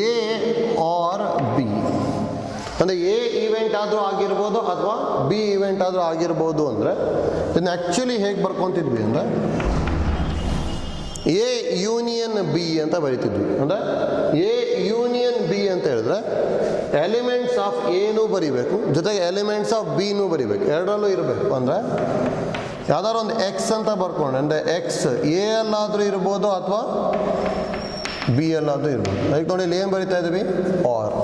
A or B. ಅಂದರೆ ಎ ಈವೆಂಟ್ ಆದರೂ ಆಗಿರ್ಬೋದು ಅಥವಾ ಬಿ ಈವೆಂಟ್ ಆದರೂ ಆಗಿರ್ಬೋದು. ಅಂದರೆ ಇದನ್ನ ಆ್ಯಕ್ಚುಲಿ ಹೇಗೆ ಬರ್ಕೊತಿದ್ವಿ ಅಂದರೆ ಎ ಯೂನಿಯನ್ ಬಿ ಅಂತ ಬರಿತಿದ್ವಿ. ಅಂದರೆ ಎ ಯೂನಿಯನ್ ಬಿ ಅಂತ ಹೇಳಿದ್ರೆ ಎಲಿಮೆಂಟ್ಸ್ ಆಫ್ ಎನೂ ಬರಿಬೇಕು, ಜೊತೆಗೆ ಎಲಿಮೆಂಟ್ಸ್ ಆಫ್ ಬಿನೂ ಬರಿಬೇಕು, ಎರಡರಲ್ಲೂ ಇರಬೇಕು. ಅಂದರೆ ಯಾವ್ದಾದ್ರು ಒಂದು ಎಕ್ಸ್ ಅಂತ ಬರ್ಕೊಂಡು, ಅಂದರೆ ಎಕ್ಸ್ ಎ ಅಲ್ಲಾದರೂ ಇರ್ಬೋದು ಅಥವಾ ಬಿ ಅಲ್ಲಾದರೂ ಇರ್ಬೋದು. ಅದಕ್ಕೆ ನೋಡಿ, ಇಲ್ಲಿ ಏನು ಬರಿತಾ ಇದ್ದೀವಿ? ಆರ್.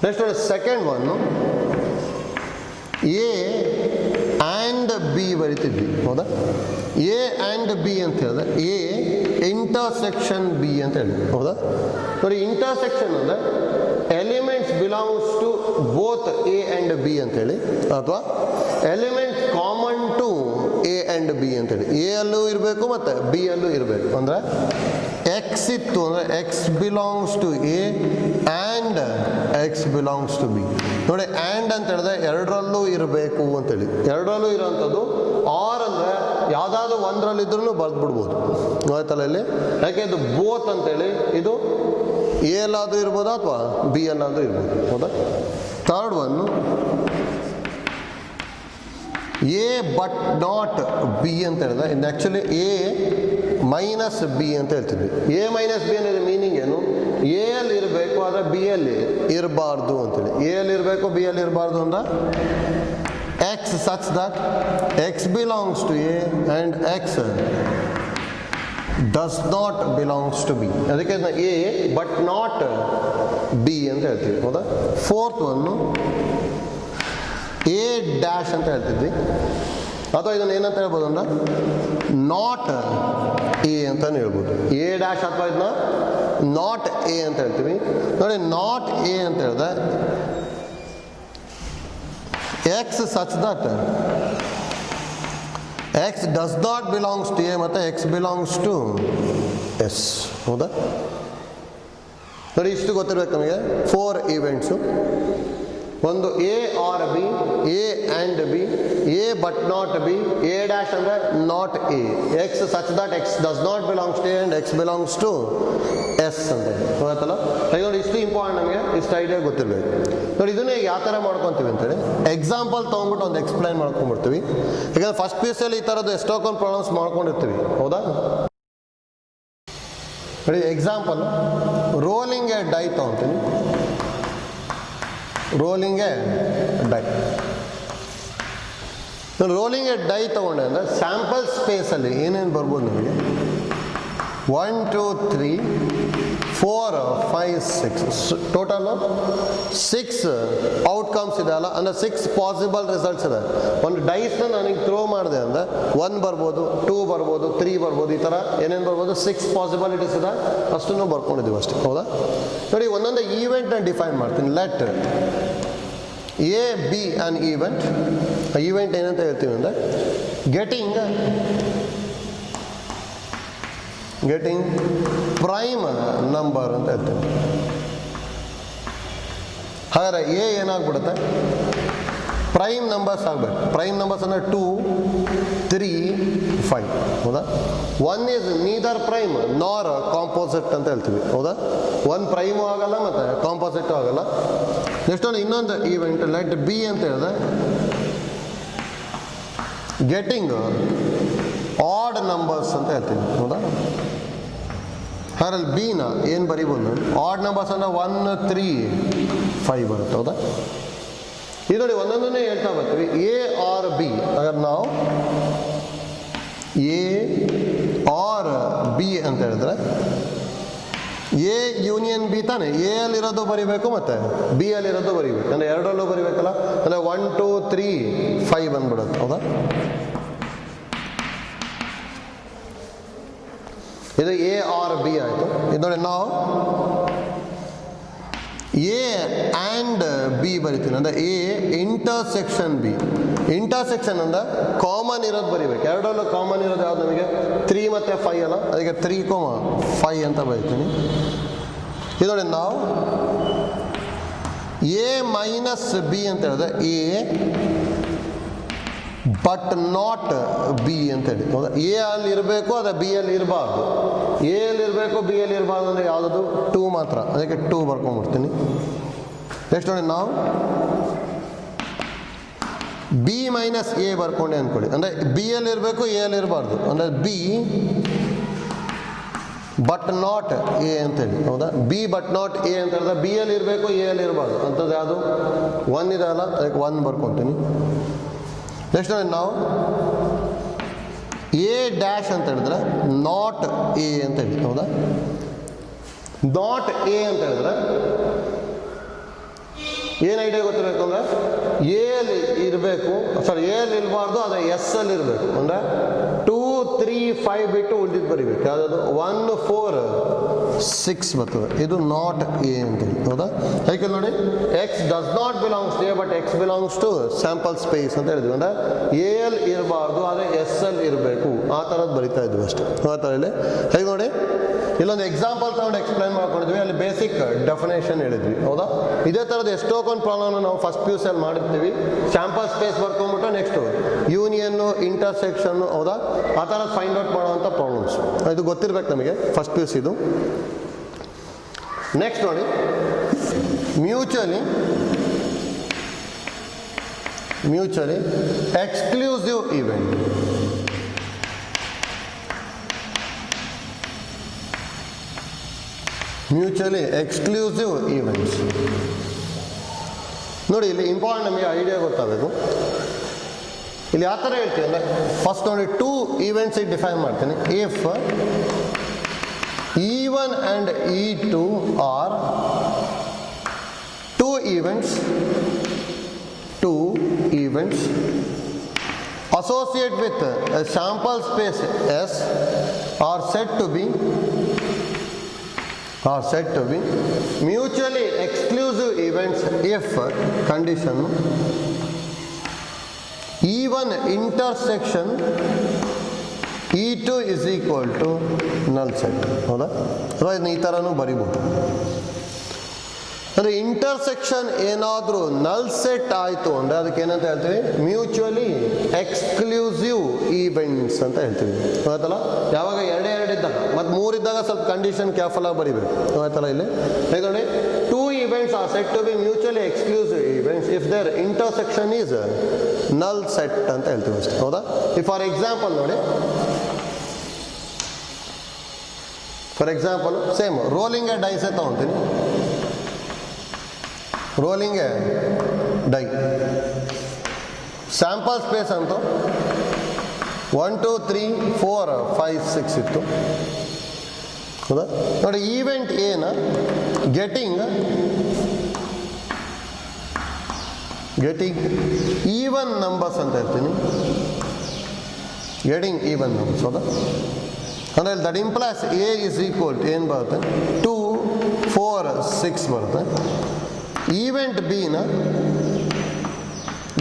ನೆಕ್ಸ್ಟ್ ನೋಡಿ, second one A and B ಬರಿತಿದ್ವಿ, ಹೌದಾ? ಎ ಆ್ಯಂಡ್ ಬಿ ಅಂತ ಹೇಳಿದ್ರೆ ಎ ಇಂಟರ್ಸೆಕ್ಷನ್ ಬಿ ಅಂತ ಹೇಳಿ, ಹೌದಾ? ನೋಡಿ, ಇಂಟರ್ಸೆಕ್ಷನ್ ಅಂದರೆ elements belongs to both A and B ಅಂತೇಳಿ, ಅಥವಾ elements common to A and B ಅಂತೇಳಿ. ಎ ಅಲ್ಲೂ ಇರಬೇಕು ಮತ್ತು ಬಿ ಅಲ್ಲೂ ಇರಬೇಕು. ಅಂದರೆ ಎಕ್ಸ್ ಇತ್ತು ಅಂದರೆ x belongs to A and x belongs to B. ನೋಡಿ, ಆ್ಯಂಡ್ ಅಂತ ಹೇಳಿದ್ರೆ ಎರಡರಲ್ಲೂ ಇರಬೇಕು ಅಂತೇಳಿ. ಎರಡರಲ್ಲೂ ಇರೋವಂಥದ್ದು. ಆರ್ ಅಂದರೆ ಯಾವುದಾದ್ರೂ ಒಂದರಲ್ಲಿದ್ರೂ ಬರೆದು ಬಿಡ್ಬೋದು, ಆಯ್ತಲ್ಲ ಇಲ್ಲಿ. ಯಾಕೆ ಇದು ಬೋತ್ ಅಂತೇಳಿ, ಇದು ಎ ಎಲ್ಲಾದರೂ ಇರ್ಬೋದು ಅಥವಾ ಬಿ ಎಲ್ಲಾದರೂ ಇರ್ಬೋದು, ಹೌದಾ? Third one A but not B ಅಂತ ಹೇಳಿದ್ರೆ ಇದು ಆ್ಯಕ್ಚುಲಿ ಎ ಮೈನಸ್ ಬಿ ಅಂತ ಹೇಳ್ತಿದ್ವಿ. ಎ ಮೈನಸ್ ಬಿ ಅನ್ನೋದು ಮೀನಿಂಗ್ ಏನು? ಎ ಅಲ್ಲಿ ಇರಬೇಕು ಆದರೆ ಬಿ ಅಲ್ಲಿ ಇರಬಾರ್ದು ಅಂತೇಳಿ. ಎ ಅಲ್ಲಿ ಇರಬೇಕು, ಬಿ ಅಲ್ಲಿ ಇರಬಾರ್ದು ಅಂದ್ರೆ x such that x belongs to A and x does not belongs to B. ಅದಕ್ಕೆ ಎ ಬಟ್ ನಾಟ್ ಬಿ ಅಂತ ಹೇಳ್ತೀವಿ, ಹೌದಾ? ಫೋರ್ತ್ ಒನ್ನು ಎ ಡ್ಯಾಶ್ ಅಂತ ಹೇಳ್ತಿದ್ವಿ, ಅಥವಾ ಇದನ್ನು ಏನಂತ ಹೇಳ್ಬೋದು ಅಂದ್ರೆ ನಾಟ್ ಎ ಅಂತಲೂ ಹೇಳ್ಬೋದು. ಎ ಡ್ಯಾಶ್ ಅಥವಾ ಇದನ್ನ ನಾಟ್ ಎ ಅಂತ ಹೇಳ್ತೀವಿ. ನೋಡಿ, ನಾಟ್ ಎ ಅಂತ ಹೇಳಿದ್ರೆ x such that x does not belongs to A ಮತ್ತು ಎಕ್ಸ್ ಬಿಲಾಂಗ್ಸ್ ಟು ಎಸ್, ಹೌದಾ? ನೋಡಿ, ಇಷ್ಟು ಗೊತ್ತಿರ್ಬೇಕು ನಮಗೆ. 4 ಈವೆಂಟ್ಸು. ಒಂದು A or B, A and B, A but not B, A dash ಅಂದರೆ not A, x such that x does not belongs to A and x belongs to S ಅಂತ ಹೇಳಿ, ಗೊತ್ತಲ್ಲ? ನೋಡಿ, ಇಷ್ಟು ಇಂಪಾರ್ಟೆಂಟ್ ನಮಗೆ, ಇಷ್ಟು ಐಡಿಯಾ ಗೊತ್ತಿರಬೇಕು. ನೋಡಿ, ಇದನ್ನೇ ಯಾವ ಥರ ಮಾಡ್ಕೊತೀವಿ ಅಂತೇಳಿ ಎಕ್ಸಾಂಪಲ್ ತೊಗೊಂಡ್ಬಿಟ್ಟು ಒಂದು ಎಕ್ಸ್ಪ್ಲೈನ್ ಮಾಡ್ಕೊಂಡ್ಬಿಡ್ತೀವಿ. ಯಾಕಂದರೆ ಫಸ್ಟ್ ಪಿ ಯು ಸಿಯಲ್ಲಿ ಈ ಥರದ್ದು ಎಷ್ಟೊಂದು ಪ್ರಾಬ್ಲಮ್ಸ್ ಮಾಡ್ಕೊಂಡಿರ್ತೀವಿ, ಹೌದಾ? ನೋಡಿ, ಎಕ್ಸಾಂಪಲ್ ರೋಲಿಂಗ್ ಎ ಡೈ ತೊಗೊತೀನಿ. Rolling a die. Rolling a die ತೊಗೊಂಡೆ ಅಂದರೆ ಸ್ಯಾಂಪಲ್ ಸ್ಪೇಸಲ್ಲಿ ಏನೇನು ಬರ್ಬೋದು ನಮಗೆ? 1 2 3 4 5 6 ಟೋಟಲು 6 ಔಟ್ಕಮ್ಸ್ ಇದೆ ಅಲ್ಲ, ಅಂದರೆ 6 ಪಾಸಿಬಲ್ ರಿಸಲ್ಟ್ಸ್ ಇದೆ. ಒಂದು ಡೈಸ್ನ ನನಗೆ ಥ್ರೋ ಮಾಡಿದೆ ಅಂದರೆ 1 ಬರ್ಬೋದು, 2 ಬರ್ಬೋದು, 3 ಬರ್ಬೋದು, ಈ ಥರ ಏನೇನು ಬರ್ಬೋದು, 6 ಪಾಸಿಬಿಲಿಟೀಸ್ ಇದೆ. ಅಷ್ಟನ್ನು ಬರ್ಕೊಂಡಿದ್ದೀವಿ ಅಷ್ಟೇ, ಹೌದಾ? ನೋಡಿ, ಒಂದೊಂದು ಈವೆಂಟ್ನ ಡಿಫೈನ್ ಮಾಡ್ತೀನಿ. Let A B on event. Event ಏನಂತ ಹೇಳ್ತೀವಿ ಅಂದರೆ ಗೆಟಿಂಗ್ ಪ್ರೈಮ್ ನಂಬರ್ ಅಂತ ಹೇಳ್ತೀವಿ. ಹಾಗಾದರೆ ಎ ಏನಾಗ್ಬಿಡುತ್ತೆ? ಪ್ರೈಮ್ ನಂಬರ್ಸ್ ಆಗಬೇಕು. ಪ್ರೈಮ್ ನಂಬರ್ಸ್ ಅಂದರೆ 2 3 5, ಹೌದಾ? 1 ಈಸ್ ನೀದರ್ ಪ್ರೈಮ್ ನಾರ್ ಕಾಂಪೋಸಿಟ್ ಅಂತ ಹೇಳ್ತೀವಿ, ಹೌದಾ? 1 ಪ್ರೈಮು ಆಗಲ್ಲ ಮತ್ತು ಕಾಂಪೋಸಿಟು ಆಗಲ್ಲ. ನೆಕ್ಸ್ಟ್ ಇನ್ನೊಂದು ಈವೆಂಟ್ ಲೆಟ್ ಬಿ ಅಂತ ಹೇಳಿದ್ರೆ ಗೆಟಿಂಗ್ ಆಡ್ ನಂಬರ್ಸ್ ಅಂತ ಹೇಳ್ತೀವಿ, ಹೌದಾ? ಅದರಲ್ಲಿ ಬಿನ ಏನು ಬರೀಬೋದು? ಆಡ್ ನಂಬರ್ಸ್ ಅಂದರೆ 1 3 5 ಬರುತ್ತೆ, ಹೌದಾ? ಇದು ನೋಡಿ, ಒಂದೊಂದನ್ನೇ ಹೇಳ್ತಾ ಬರ್ತೀವಿ. A or B. ಹಾಗಾದ್ರೆ ನಾವು ಎ ಆರ್ ಬಿ ಅಂತ ಹೇಳಿದ್ರೆ ಎ ಯೂನಿಯನ್ ಬಿ ತಾನೆ. ಎ ಅಲ್ಲಿರೋದು ಬರಿಬೇಕು ಮತ್ತು ಬಿ ಅಲ್ಲಿರೋದು ಬರಿಬೇಕು, ಅಂದರೆ ಎರಡರಲ್ಲೂ ಬರಿಬೇಕಲ್ಲ. ಅಂದರೆ 1 2 3 5 ಬಂದ್ಬಿಡುತ್ತೆ, ಹೌದಾ? ಇದು ಎ ಆರ್ ಬಿ ಆಯಿತು. ಇದು ನೋಡಿ, ನಾವು ಎ ಆ್ಯಂಡ್ ಬಿ ಬರಿತೀನಿ. ಅಂದರೆ ಎ ಇಂಟರ್ಸೆಕ್ಷನ್ ಬಿ. ಇಂಟರ್ಸೆಕ್ಷನ್ ಅಂದರೆ ಕಾಮನ್ ಇರೋದು ಬರಿಬೇಕು. ಎರಡರಲ್ಲೂ ಕಾಮನ್ ಇರೋದು ಯಾವ್ದು ನಮಗೆ? 3 ಮತ್ತು 5 ಅಲ್ಲ, ಅದಕ್ಕೆ 3, 5 ಅಂತ ಬರಿತೀನಿ. ಇದು ನೋಡಿ, ನಾವು ಎ ಮೈನಸ್ ಬಿ ಅಂತ ಹೇಳಿದ್ರೆ ಎ ಬಟ್ ನಾಟ್ ಬಿ ಅಂತ ಹೇಳಿ, ಹೌದಾ? ಎ ಅಲ್ಲಿ ಇರಬೇಕು, ಅದೇ ಬಿ ಅಲ್ಲಿ ಇರಬಾರ್ದು. ಎ ಅಲ್ಲಿ ಇರಬೇಕು, ಬಿ ಅಲ್ಲಿ ಇರಬಾರ್ದು ಅಂದರೆ ಯಾವುದದು? 2 ಮಾತ್ರ, ಅದಕ್ಕೆ 2 ಬರ್ಕೊಂಡ್ಬಿಡ್ತೀನಿ. ನೆಕ್ಸ್ಟ್ ನೋಡಿ, ನಾವು ಬಿ ಮೈನಸ್ ಎ ಬರ್ಕೊಂಡೆ ಅಂದ್ಕೊಳ್ಳಿ. ಅಂದರೆ ಬಿ ಅಲ್ಲಿ ಇರಬೇಕು, ಎ ಅಲ್ಲಿ ಇರಬಾರ್ದು. ಅಂದರೆ ಬಿ ಬಟ್ ನಾಟ್ ಎ ಅಂತೇಳಿ, ಹೌದಾ? ಬಿ ಬಟ್ ನಾಟ್ ಎ ಅಂತ ಹೇಳಿದ್ರೆ ಬಿ ಅಲ್ಲಿ ಇರಬೇಕು, ಎ ಅಲ್ಲಿ ಇರಬಾರ್ದು. ಅಂಥದ್ದು ಯಾವುದು? 1 ಇದೆ ಅಲ್ಲ, ಅದಕ್ಕೆ 1 ಬರ್ಕೊತೀನಿ. ನೆಕ್ಸ್ಟ್ ನಾವು ಎ ಡ್ಯಾಶ್ ಅಂತ ಹೇಳಿದ್ರೆ ನಾಟ್ ಎ ಅಂತ ಹೇಳಿ, ಹೌದಾ? ನಾಟ್ ಎ ಅಂತ ಹೇಳಿದ್ರೆ ಏನು ಐಡಿಯಾ ಗೊತ್ತಿರಬೇಕು ಅಂದರೆ ಎ ಅಲ್ಲಿ ಇರಬೇಕು, ಸಾರಿ ಎ ಅಲ್ಲಿ ಇರಬಾರ್ದು, ಅದು ಎಸ್ ಅಲ್ಲಿ ಇರಬೇಕು. ಅಂದರೆ 2 3 5 ಬಿಟ್ಟು ಉಳಿದಿದ್ದು ಬರಿಬೇಕು. ಯಾವುದಾದ್ರು 1 4 6 ಬರ್ತದೆ. ಇದು ನಾಟ್ ಎ ಅಂತೇಳಿ, ಹೌದಾ? ಯಾಕೆ ನೋಡಿ, x does not belongs A but x belongs to sample space ಅಂತ ಹೇಳಿದ್ವಿ. ಅಂದರೆ ಎ ಎಲ್ ಇರಬಾರ್ದು, ಆದರೆ ಎಸ್ ಎಲ್ ಇರಬೇಕು. ಆ ಥರದ್ದು ಬರಿತಾ ಇದ್ವಿ ಅಷ್ಟೇ. ಆ ಥರ ಇಲ್ಲಿ ಹೇಗೆ ನೋಡಿ, ಇಲ್ಲೊಂದು ಎಕ್ಸಾಂಪಲ್ ತಗೊಂಡು ಎಕ್ಸ್ಪ್ಲೈನ್ ಮಾಡ್ಕೊಂಡಿದ್ವಿ. ಅಲ್ಲಿ ಬೇಸಿಕ್ ಡೆಫಿನೇಷನ್ ಹೇಳಿದ್ವಿ, ಹೌದಾ? ಇದೇ ಥರದ್ದು ಎಷ್ಟೊಂದು ಪ್ರಾಬ್ಲಮ್ನ ನಾವು ಫಸ್ಟ್ ಪಿ ಯು ಸಿ ಅಲ್ಲಿ ಮಾಡಿರ್ತೀವಿ. ಸ್ಯಾಂಪಲ್ ಸ್ಪೇಸ್ ಬರ್ಕೊಂಡ್ಬಿಟ್ಟು ನೆಕ್ಸ್ಟು ಯೂನಿಯನ್ನು, ಇಂಟರ್ಸೆಕ್ಷನ್ನು, ಹೌದಾ? ಆ ಥರ ಫೈಂಡ್ ಔಟ್ ಮಾಡುವಂಥ ಪ್ರಾಬ್ಲಮ್ಸ್ ಇದು ಗೊತ್ತಿರ್ಬೇಕು ನಮಗೆ first P you Siddu. Next ನೋಡಿ, mutually exclusive event. Mutually exclusive events ನೋಡಿ, ಇಲ್ಲಿ ಇಂಪಾರ್ಟೆಂಟ್ ನಮಗೆ ಐಡಿಯಾ ಗೊತ್ತಾಗಬೇಕು. ಇಲ್ಲಿ ಯಾವ ಥರ ಹೇಳ್ತೀವಿ ಅಂದರೆ, ಫಸ್ಟ್ ನೋಡಿ 2 ಈವೆಂಟ್ಸ್ ಡಿಫೈನ್ ಮಾಡ್ತೀನಿ. If E1 and E2 are 2 events associated with a sample space S are said to be mutually exclusive events if condition E1 intersection E2 is equal to null set. ಹೌದಾ? ಅಥವಾ ಇದನ್ನ ಈ ಥರನೂ ಬರಿಬೋದು. ಅಂದರೆ intersection ಏನಾದರೂ ನಲ್ ಸೆಟ್ ಆಯಿತು ಅಂದರೆ ಅದಕ್ಕೆ ಏನಂತ ಹೇಳ್ತೀವಿ, ಮ್ಯೂಚುವಲಿ ಎಕ್ಸ್ಕ್ಲೂಸಿವ್ ಈವೆಂಟ್ಸ್ ಅಂತ ಹೇಳ್ತೀವಿ. ಆಯ್ತಲ್ಲ? ಯಾವಾಗ 2 ಇದ್ದಾಗ ಮತ್ತು 3 ಇದ್ದಾಗ ಸ್ವಲ್ಪ ಕಂಡೀಷನ್ ಕೇರ್ಫುಲ್ ಆಗಿ ಬರಿಬೇಕು. ಆಯ್ತಲ್ಲ? ಇಲ್ಲಿ ಹೇಗೆ ನೋಡಿ, 2 events are said to be mutually exclusive events if their intersection is null set ಅಂತ ಹೇಳ್ತೀವಿ ಅಷ್ಟೇ. ಹೌದಾ? ಫಾರ್ ಎಕ್ಸಾಂಪಲ್ ನೋಡಿ, for example same rolling a ಡೈಸೇ ತಗೊತೀನಿ. Rolling a die sample space ಅಂತೂ 1 2 3 4 5 6 ಇತ್ತು. ಹೌದಾ? ನೋಡಿ, ಈವೆಂಟ್ ಏನ ಗೆಟಿಂಗ್ ಈವನ್ ನಂಬರ್ಸ್ ಅಂತ ಹೇಳ್ತೀನಿ. Getting even numbers. ಹೌದಾ? ಅಂದರೆ that implies A is equal to ಏನು ಬರುತ್ತೆ, 2 4 6 ಬರುತ್ತೆ. ಈವೆಂಟ್ ಬಿನ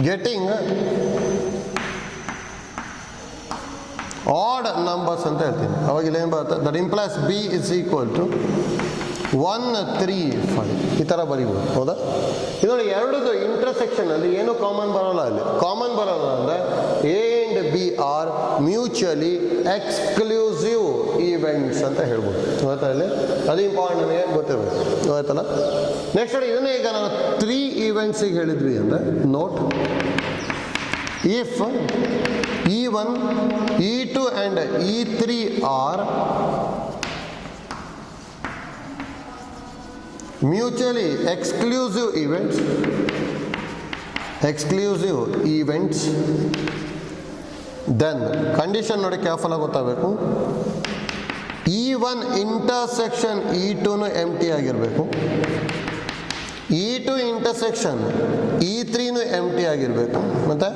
ಗೆಟಿಂಗ್ ಆಡ್ ನಂಬರ್ಸ್ ಅಂತ ಹೇಳ್ತೀನಿ. ಅವಾಗ ಇಲ್ಲಿ ಏನು ಬರುತ್ತೆ, that implies B is equal to 1 3 5 ಈ ಥರ ಬರೀಬೋದು. ಹೌದಾ? ಇದರಲ್ಲಿ ಎರಡದು ಇಂಟರ್ಸೆಕ್ಷನ್ ಅಲ್ಲಿ ಏನು ಕಾಮನ್ ಬರೋಲ್ಲ. ಅಲ್ಲಿ ಕಾಮನ್ ಬರೋಲ್ಲ ಅಂದರೆ A and B are mutually exclusive events ಅಂತ ಹೇಳ್ಬೋದು. ಆಯ್ತಾ? ಇಲ್ಲಿ ಅದು ಇಂಪಾರ್ಟೆಂಟ್ ನಮಗೆ ಗೊತ್ತಿರಬೇಕು. ಆಯ್ತಲ್ಲ? ನೆಕ್ಸ್ಟ್ ನೋಡಿ, ಇದನ್ನೇ ಈಗ ನಾನು 3 ಈವೆಂಟ್ಸಿಗೆ ಹೇಳಿದ್ವಿ ಅಂದರೆ note, if E1 E2 and E3 are mutually exclusive events then condition ನೋಡಿ ಕೇರ್ಫುಲ್ ಆಗಿ ಗೊತ್ತಾಗಬೇಕು. E1 ಇಂಟರ್ಸೆಕ್ಷನ್ E2 ಎಂಟಿ ಆಗಿರಬೇಕು, E2 ಇಂಟರ್ಸೆಕ್ಷನ್ E3 ಎಂಟಿ ಆಗಿರಬೇಕು, ಮತ್ತು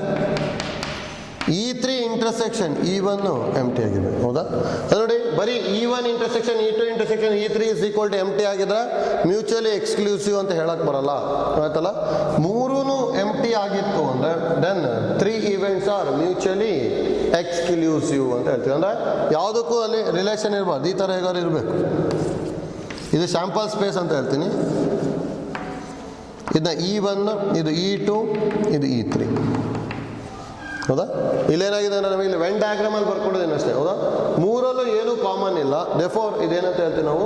E3 ಇಂಟರ್ಸೆಕ್ಷನ್ E1 ಎಂಟಿ ಆಗಿರಬೇಕು. ಹೌದಾ? ಅದು ನೋಡಿ, ಬರೀ E1 intersection E2 intersection E3 is equal to empty ಆಗಿದ್ರೆ ಮ್ಯೂಚುವಲಿ ಎಕ್ಸ್ಕ್ಲೂಸಿವ್ ಅಂತ ಹೇಳಕ್ ಬರಲ್ಲ. ಆಯ್ತಲ್ಲ? 3 ಎಂಟಿ ಆಗಿತ್ತು ಅಂದರೆ then 3 events are mutually exclusive ಅಂತ ಹೇಳ್ತೀವಿ. ಅಂದರೆ ಯಾವುದಕ್ಕೂ ಅಲ್ಲಿ ರಿಲೇಷನ್ ಇರಬಾರ್ದು, ಈ ಥರ ಹೇಗಾದ್ರು ಇರಬೇಕು. ಇದು ಸ್ಯಾಂಪಲ್ ಸ್ಪೇಸ್ ಅಂತ ಹೇಳ್ತೀನಿ. ಇದನ್ನ E1, ಇದು E2, ಇದು E3. ಹೌದಾ? ಇಲ್ಲೇನಾಗಿದೆ ಅಂದರೆ ನಮಗೆ ಇಲ್ಲಿ ವೆನ್ ಡಯಾಗ್ರಾಮಲ್ಲಿ ಬರ್ಕೊಂಡಿದ್ದೀನಿ ಅಷ್ಟೇ. ಹೌದಾ? 3ರಲ್ಲೂ ಏನೂ ಕಾಮನ್ ಇಲ್ಲ. ದೇರ್ಫೋರ್ ಇದೇನಂತ ಹೇಳ್ತೀವಿ ನಾವು,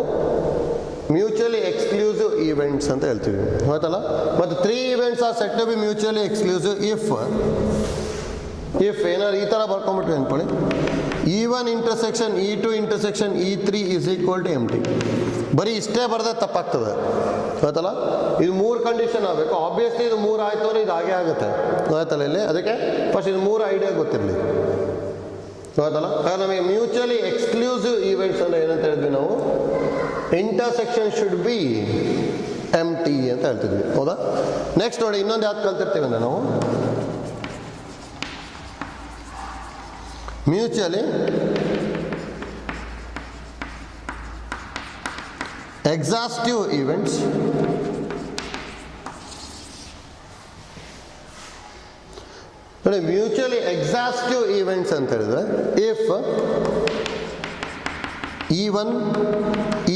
ಮ್ಯೂಚುವಲಿ ಎಕ್ಸ್ಕ್ಲೂಸಿವ್ ಈವೆಂಟ್ಸ್ ಅಂತ ಹೇಳ್ತೀವಿ. ಆಯ್ತಲ್ಲ? ಮತ್ತು 3 events are said to be mutually exclusive if ಏನಾದ್ರು ಈ ಥರ ಬರ್ಕೊಂಡ್ಬಿಟ್ವಿ ಅಂದ್ಕೊಳ್ಳಿ, E1 intersection E2 intersection E3 is equal to empty. ಬರೀ ಇಷ್ಟೇ ಬರದೆ ತಪ್ಪಾಗ್ತದೆ. ಆಯ್ತಲ್ಲ? ಇದು 3 ಕಂಡೀಷನ್ ಆಗಬೇಕು. ಆಬ್ವಿಯಸ್ಲಿ ಇದು 3 ಆಯಿತು ಅಂದರೆ ಇದು ಹಾಗೆ ಆಗುತ್ತೆ. ಆಯ್ತಲ್ಲ? ಇಲ್ಲಿ ಅದಕ್ಕೆ ಫಸ್ಟ್ ಇದು 3 ಐಡಿಯಾ ಗೊತ್ತಿರಲಿ. ಆಯ್ತಲ್ಲ? ನಮಗೆ ಮ್ಯೂಚುವಲಿ ಎಕ್ಸ್ಕ್ಲೂಸಿವ್ ಈವೆಂಟ್ಸ್ ಅಂದರೆ ಏನಂತ ಹೇಳಿದ್ವಿ ನಾವು, ಇಂಟರ್ಸೆಕ್ಷನ್ ಶುಡ್ ಬಿ ಎಂಟಿ ಅಂತ ಹೇಳ್ತಿದ್ವಿ. ಹೌದಾ? ನೆಕ್ಸ್ಟ್ ನೋಡಿ, ಇನ್ನೊಂದು ಯಾವ್ದು ಕಲ್ತಿರ್ತೀವಿ ಅಂದರೆ ನಾವು ಮ್ಯೂಚುವಲಿ ಎಕ್ಸಾಸ್ಟಿವ್ ಈವೆಂಟ್ಸ್ ನೋಡಿ, ಮ್ಯೂಚುವಲಿ ಎಕ್ಸಾಸ್ಟಿವ್ ಈವೆಂಟ್ಸ್ ಅಂತ ಹೇಳಿದ್ರೆ if E1,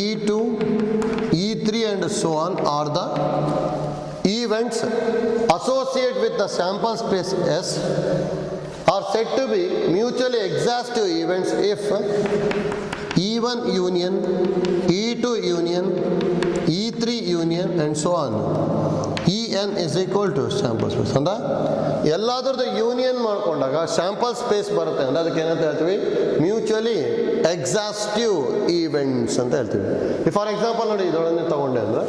E2, E3 and so on are the events associated with the sample space S are said to be mutually exhaustive events if E1 union, E2 union, E3 union and so on. En is equal to sample space. ಅಂದ್ರೆ ಎಲ್ಲಾದ್ರದ್ದು union ಮಾಡ್ಕೊಂಡಾಗ sample space ಬರುತ್ತೆ ಅಂದ್ರೆ ಅದಕ್ಕೆ ಏನಂತ ಹೇಳ್ತೀವಿ, mutually exhaustive events ಅಂತ ಹೇಳ್ತೀವಿ. For example ನೋಡಿ, ಇದೊಳಗೆ ತಗೊಂಡೆ ಅಂದ್ರೆ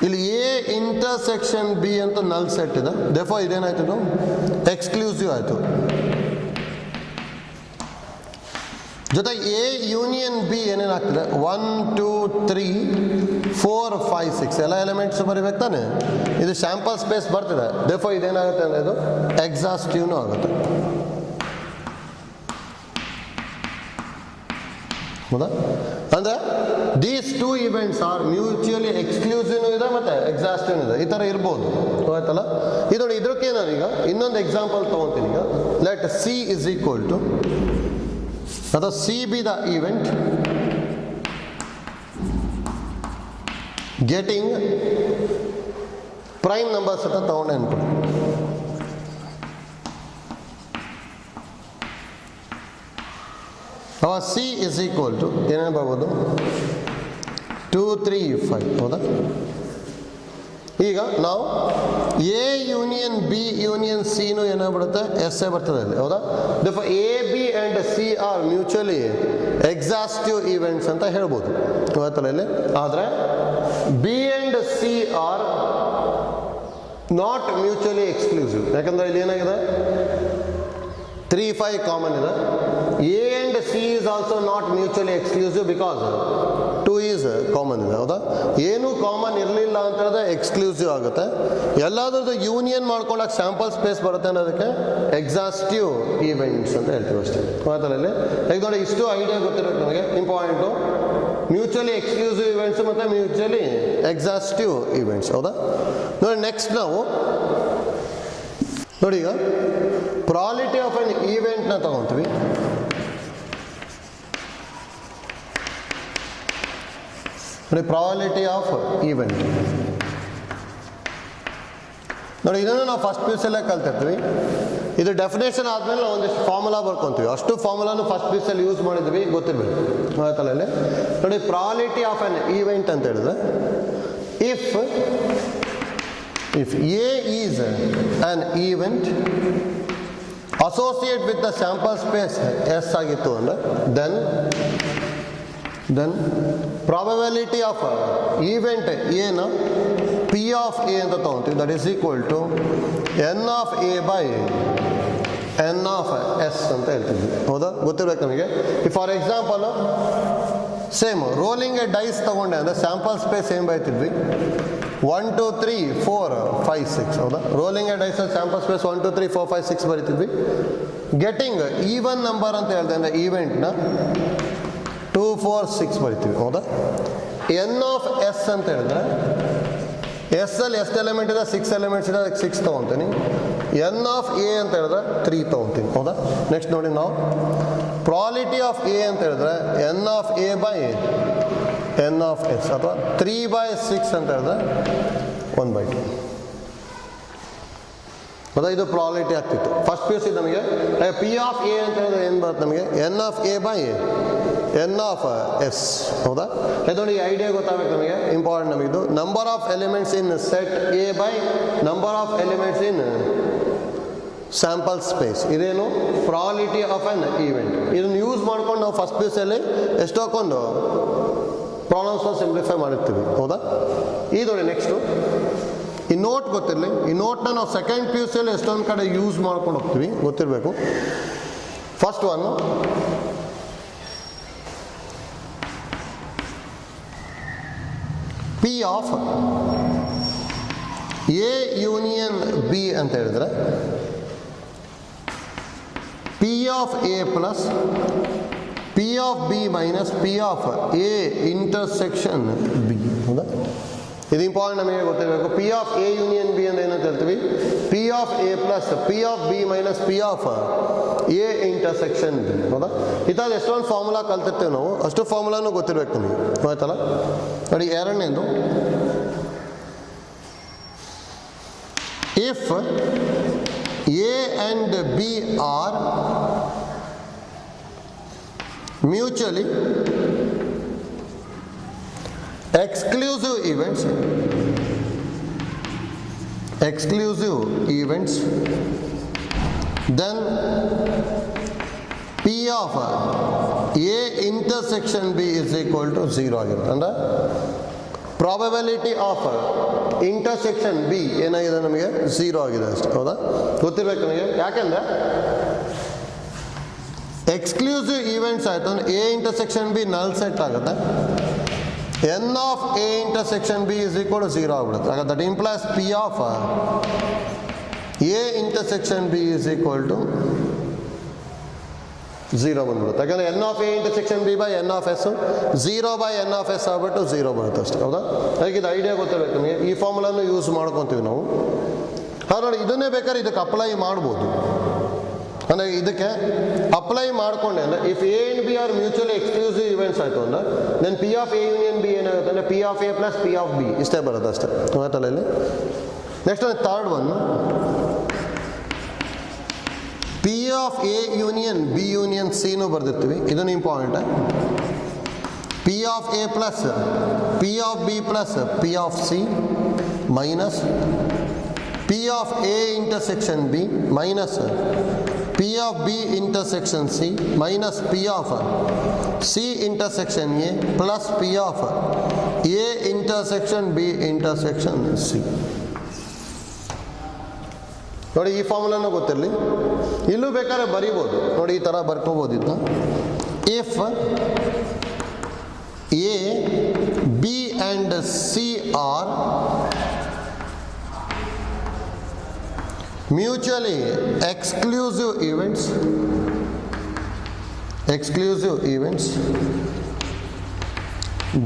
ಇಲ್ಲಿ ಎ ಇಂಟರ್ಸೆಕ್ಷನ್ ಬಿ ಅಂತ ನಲ್ ಸೆಟ್ ಇದೆ, ದೇರ್ಫೋರ್ ಇದೇನಾಯ್ತು, ಎಕ್ಸ್ಕ್ಲೂಸಿವ್ ಆಯಿತು. ಜೊತೆಗೆ ಎ ಯೂನಿಯನ್ ಬಿ ಏನೇನಾಗ್ತದೆ, 1 2 3 4 5 6 ಎಲ್ಲ ಎಲಿಮೆಂಟ್ಸ್ ಬರೀಬೇಕು ತಾನೆ. ಇದು ಸ್ಯಾಂಪಲ್ ಸ್ಪೇಸ್ ಬರ್ತಿದೆ, ದೇರ್ಫೋರ್ ಇದೇನಾಗುತ್ತೆ ಅಂದರೆ ಇದು ಎಕ್ಸಾಸ್ಟಿವ್ನೂ ಆಗುತ್ತೆ. ಹೌದಾ? ಅಂದರೆ these two events are mutually ಎಕ್ಸ್ಕ್ಲೂಸಿವ್ನೂ ಇದೆ ಮತ್ತು ಎಕ್ಸಾಸ್ಟಿವ್ನೂ ಇದೆ. ಈ ಥರ ಇರ್ಬೋದು, ಆಯ್ತಲ್ಲ. ಇದು ನೋಡಿ, ಇದಕ್ಕೆ ನಾನೀಗ ಇನ್ನೊಂದು ಎಕ್ಸಾಂಪಲ್ ತೊಗೊತೀನಿ. ಈಗ let C is equal to, ಅಥವಾ C be the event getting prime numbers ಅಂತ ತಗೊಂಡೆ ಅನ್ಕೊಳ್ಳಿ. ಅವ ಸಿ ಇಸ್ ಈಕ್ವಲ್ ಟು ಏನೇನು ಬರ್ಬೋದು, 2 3 5. ಹೌದಾ? ಈಗ ನಾವು ಎ ಯೂನಿಯನ್ ಬಿ ಯೂನಿಯನ್ ಸಿನೂ ಏನಾಗ್ಬಿಡುತ್ತೆ, ಎಸ್ ಎ ಬರ್ತದೆ ಅಲ್ಲಿ. ಹೌದಾ? Therefore A B and C are mutually exhaustive events ಅಂತ ಹೇಳ್ಬೋದು, ಆಯ್ತಲ್ಲ ಇಲ್ಲಿ. ಆದರೆ B and C are not mutually exclusive. ಯಾಕಂದರೆ ಇಲ್ಲಿ ಏನಾಗಿದೆ, 3 5 ಕಾಮನ್ ಇದೆ. A and C is also not mutually exclusive because 2 is common ಇದೆ. ಹೌದಾ? ಏನೂ ಕಾಮನ್ ಇರಲಿಲ್ಲ ಅಂತ ಹೇಳಿದ್ರೆ ಎಕ್ಸ್ಕ್ಲೂಸಿವ್ ಆಗುತ್ತೆ. ಎಲ್ಲಾದ್ರದ್ದು ಯೂನಿಯನ್ ಮಾಡ್ಕೊಂಡಾಗ ಸ್ಯಾಂಪಲ್ ಸ್ಪೇಸ್ ಬರುತ್ತೆ ಅನ್ನೋದಕ್ಕೆ ಎಕ್ಸಾಸ್ಟಿವ್ ಈವೆಂಟ್ಸ್ ಅಂತ ಹೇಳ್ತೀವಿ ಅಷ್ಟೇ, ಮಾತಲ್ಲಿ. ಈಗ ನೋಡಿ, ಇಷ್ಟು ಐಡಿಯಾ ಗೊತ್ತಿರುತ್ತೆ ನಮಗೆ, ಇಂಪಾರ್ಟೆಂಟು. ಮ್ಯೂಚುವಲಿ ಎಕ್ಸ್ಕ್ಲೂಸಿವ್ ಇವೆಂಟ್ಸ್ ಮತ್ತು ಮ್ಯೂಚುವಲಿ ಎಕ್ಸಾಸ್ಟಿವ್ ಇವೆಂಟ್ಸ್. ಹೌದಾ? ನೋಡಿ, ನೆಕ್ಸ್ಟ್ ನಾವು ನೋಡಿ, ಈಗ ಪ್ರಾಲಿಟಿ ಆಫ್ ಎನ್ ಈವೆಂಟ್ನ ತಗೊತೀವಿ. ನೋಡಿ, ಪ್ರಾಲಿಟಿ ಆಫ್ ಈವೆಂಟ್ ನೋಡಿ, ಇದನ್ನು ನಾವು ಫಸ್ಟ್ ಪಿ ಯು ಸಿಯಲ್ಲೇ ಕಲ್ತಿರ್ತೀವಿ. ಇದು ಡೆಫಿನೇಷನ್ ಆದಮೇಲೆ ನಾವು ಒಂದಿಷ್ಟು ಫಾರ್ಮುಲಾ ಬರ್ಕೊತೀವಿ. ಅಷ್ಟು ಫಾರ್ಮುಲಾನು ಫಸ್ಟ್ ಪಿ ಯು ಸಿಯಲ್ಲಿ ಯೂಸ್ ಮಾಡಿದ್ವಿ, ಗೊತ್ತಿರಬೇಕು, ಆಯ್ತಲ್ಲ. ಇಲ್ಲಿ ನೋಡಿ, ಪ್ರಾಲಿಟಿ ಆಫ್ ಎನ್ ಈವೆಂಟ್ ಅಂತ ಹೇಳಿದ್ರೆ if A is an event associated with the sample space S ಆಗಿತ್ತು ಅಂದ್ರೆ then probability of event A ನ P of A ಅಂತ ತಗೊಂತೀವಿ, that is equal to N of A by N of S ಅಂತ ಹೇಳ್ತೀವಿ. ಹೌದಾ? ಗೊತ್ತಿರ್ಬೇಕು ನಮಗೆ. For example same rolling a dice ತಗೊಂಡೆ ಅಂದರೆ ಸ್ಯಾಂಪಲ್ ಸ್ಪೇಸ್ ಏನು ಬೈತಿದ್ವಿ, 1 2 3 4 5 6. ಹೌದಾ? Rolling a dice sample space 1 2 3 4 5 6 ಬರೀತಿದ್ವಿ. ಗೆಟಿಂಗ್ ಈವನ್ ನಂಬರ್ ಅಂತ ಹೇಳ್ದೆ ಅಂದರೆ ಈವೆಂಟ್ನ 2 4 6 ಬರಿತೀವಿ. ಹೌದಾ? ಎನ್ ಆಫ್ ಎಸ್ ಅಂತ ಹೇಳಿದ್ರೆ ಎಸ್ ಅಲ್ಲಿ ಎಷ್ಟು ಎಲಿಮೆಂಟ್ ಇದೆ, 6 ಎಲಿಮೆಂಟ್ಸ್ ಇದೆ, ಅದಕ್ಕೆ 6 ತೊಗೊತೀನಿ. ಎನ್ ಆಫ್ ಎ ಅಂತ ಹೇಳಿದ್ರೆ 3 ತೊಗೊತೀನಿ. ಹೌದಾ? ನೆಕ್ಸ್ಟ್ ನೋಡಿ, ನಾವು ಪ್ರಾಲಿಟಿ ಆಫ್ ಎ ಅಂತ ಹೇಳಿದ್ರೆ n of A by n of S, ಅಥವಾ 3/6 ಅಂತ ಹೇಳಿದ್ರೆ 1/2. ಹೌದಾ? ಇದು ಪ್ರಾಲಿಟಿ ಆಗ್ತಿತ್ತು ಫಸ್ಟ್ ಪಿ ಯು ಸಿ ನಮಗೆ. ಪಿ ಆಫ್ ಎ ಅಂತ ಹೇಳಿದ್ರೆ ಏನು ಬರುತ್ತೆ ನಮಗೆ, n of A by n of S. ಹೌದಾ? ಇದು ನೋಡಿ, ಐಡಿಯಾ ಗೊತ್ತಾಗಬೇಕು ನಮಗೆ, ಇಂಪಾರ್ಟೆಂಟ್ ನಮಗಿದು. Number of elements in set A by number of elements in sample space. ಇದೇನು ಪ್ರಾಲಿಟಿ ಆಫ್ ಎನ್ ಈವೆಂಟ್. ಇದನ್ನು ಯೂಸ್ ಮಾಡ್ಕೊಂಡು ನಾವು ಫಸ್ಟ್ ಪಿ ಯು ಸಿಯಲ್ಲಿ ಎಷ್ಟು ಹಾಕೊಂಡು ಪ್ರಾಬ್ಲಮ್ಸ್ನ ಸಿಂಪ್ಲಿಫೈ ಮಾಡಿರ್ತೀವಿ. ಹೌದಾ? ಈ ನೋಡಿ, ನೆಕ್ಸ್ಟು ಈ ನೋಟ್ ಗೊತ್ತಿರಲಿ. ಈ ನೋಟ್ನ ನಾವು ಸೆಕೆಂಡ್ ಪಿ ಯು ಸಿಯಲ್ಲಿ ಎಷ್ಟೊಂದು ಕಡೆ ಯೂಸ್ ಮಾಡ್ಕೊಂಡು ಹೋಗ್ತೀವಿ, ಗೊತ್ತಿರಬೇಕು. First one, P of A union B ಅಂತ ಹೇಳಿದ್ರೆ P of A plus P of B minus P of A intersection B. ಹೌದಾ? ಇದು ಇಂಪಾರ್ಟೆಂಟ್, ನಮಗೆ ಗೊತ್ತಿರಬೇಕು. P of A union B ಅಂತ ಏನಂತ ಹೇಳ್ತೀವಿ? P of A plus P of B minus P of A intersection B. ಹೌದಾ? ಇದಾದ ಎಷ್ಟೊಂದು ಫಾರ್ಮುಲಾ ಕಲ್ತಿರ್ತೇವೆ ನಾವು, ಅಷ್ಟು ಫಾರ್ಮುಲಾನು ಗೊತ್ತಿರ್ಬೇಕು ನಮಗೆ. ಆಯ್ತಲ್ಲ? ನೋಡಿ, ಎರಡನೇದು, if A and B are mutually exclusive events, then P of A intersection B is equal to 0 ಆಗಿರುತ್ತೆ. ಅಂದ್ರೆ ಪ್ರಾಬಬಿಲಿಟಿ ಆಫ್ ಇಂಟರ್ಸೆಕ್ಷನ್ ಬಿ ಏನಾಗಿದೆ ನಮಗೆ? 0 ಆಗಿದೆ ಅಷ್ಟೇ. ಹೌದಾ? ಗೊತ್ತಿರ್ಬೇಕು ನಮಗೆ. ಯಾಕೆಂದ್ರೆ ಎಕ್ಸ್ಕ್ಲೂಸಿವ್ ಈವೆಂಟ್ಸ್ ಆಯಿತು ಅಂದ್ರೆ A intersection B null set ಆಗುತ್ತೆ. N of A intersection B is equal to 0 ಆಗ್ಬಿಡುತ್ತೆ. ಆಗ that implies P of A intersection B is equal to 0 ಬಂದ್ಬಿಡುತ್ತೆ. ಯಾಕಂದರೆ n of A intersection B by n of S 0 by n of S ಆಗ್ಬಿಟ್ಟು 0 ಬರುತ್ತೆ ಅಷ್ಟೇ. ಹೌದಾ? ಅದಕ್ಕೆ ಇದು ಐಡಿಯಾ ಗೊತ್ತಿರಬೇಕು ನಿಮಗೆ. ಈ ಫಾರ್ಮುಲಾನು ಯೂಸ್ ಮಾಡ್ಕೊತೀವಿ ನಾವು. ನೋಡಿ, ಇದನ್ನೇ ಬೇಕಾದ್ರೆ ಇದಕ್ಕೆ ಅಪ್ಲೈ ಮಾಡ್ಬೋದು. ಅಂದರೆ ಇದಕ್ಕೆ ಅಪ್ಲೈ ಮಾಡಿಕೊಂಡೆ ಅಂದರೆ if A and B are mutually exclusive events ಆಯಿತು ಅಂದ್ರೆ then P of A union B ಏನಾಗುತ್ತೆ ಅಂದರೆ P of A plus P of B ಇಷ್ಟೇ ಬರುತ್ತೆ ಅಷ್ಟೇ. ಆಯ್ತಲ್ಲ? ಇಲ್ಲಿ next third one, P of A union B union ಸಿನೂ ಬರ್ದಿರ್ತೀವಿ. ಇದನ್ನು important. P of A plus P of B plus P of C minus P of A intersection B minus P of B intersection C minus P of C intersection A plus P of A intersection B intersection C. ನೋಡಿ, ಈ ಫಾರ್ಮುಲಾನು ಗೊತ್ತಿರಲಿ. ಇಲ್ಲೂ ಬೇಕಾದ್ರೆ ಬರಿಬೋದು. ನೋಡಿ, ಈ ಥರ ಬರ್ಕೋಬೋದು ಇದನ್ನ. If A B and C are mutually exclusive events,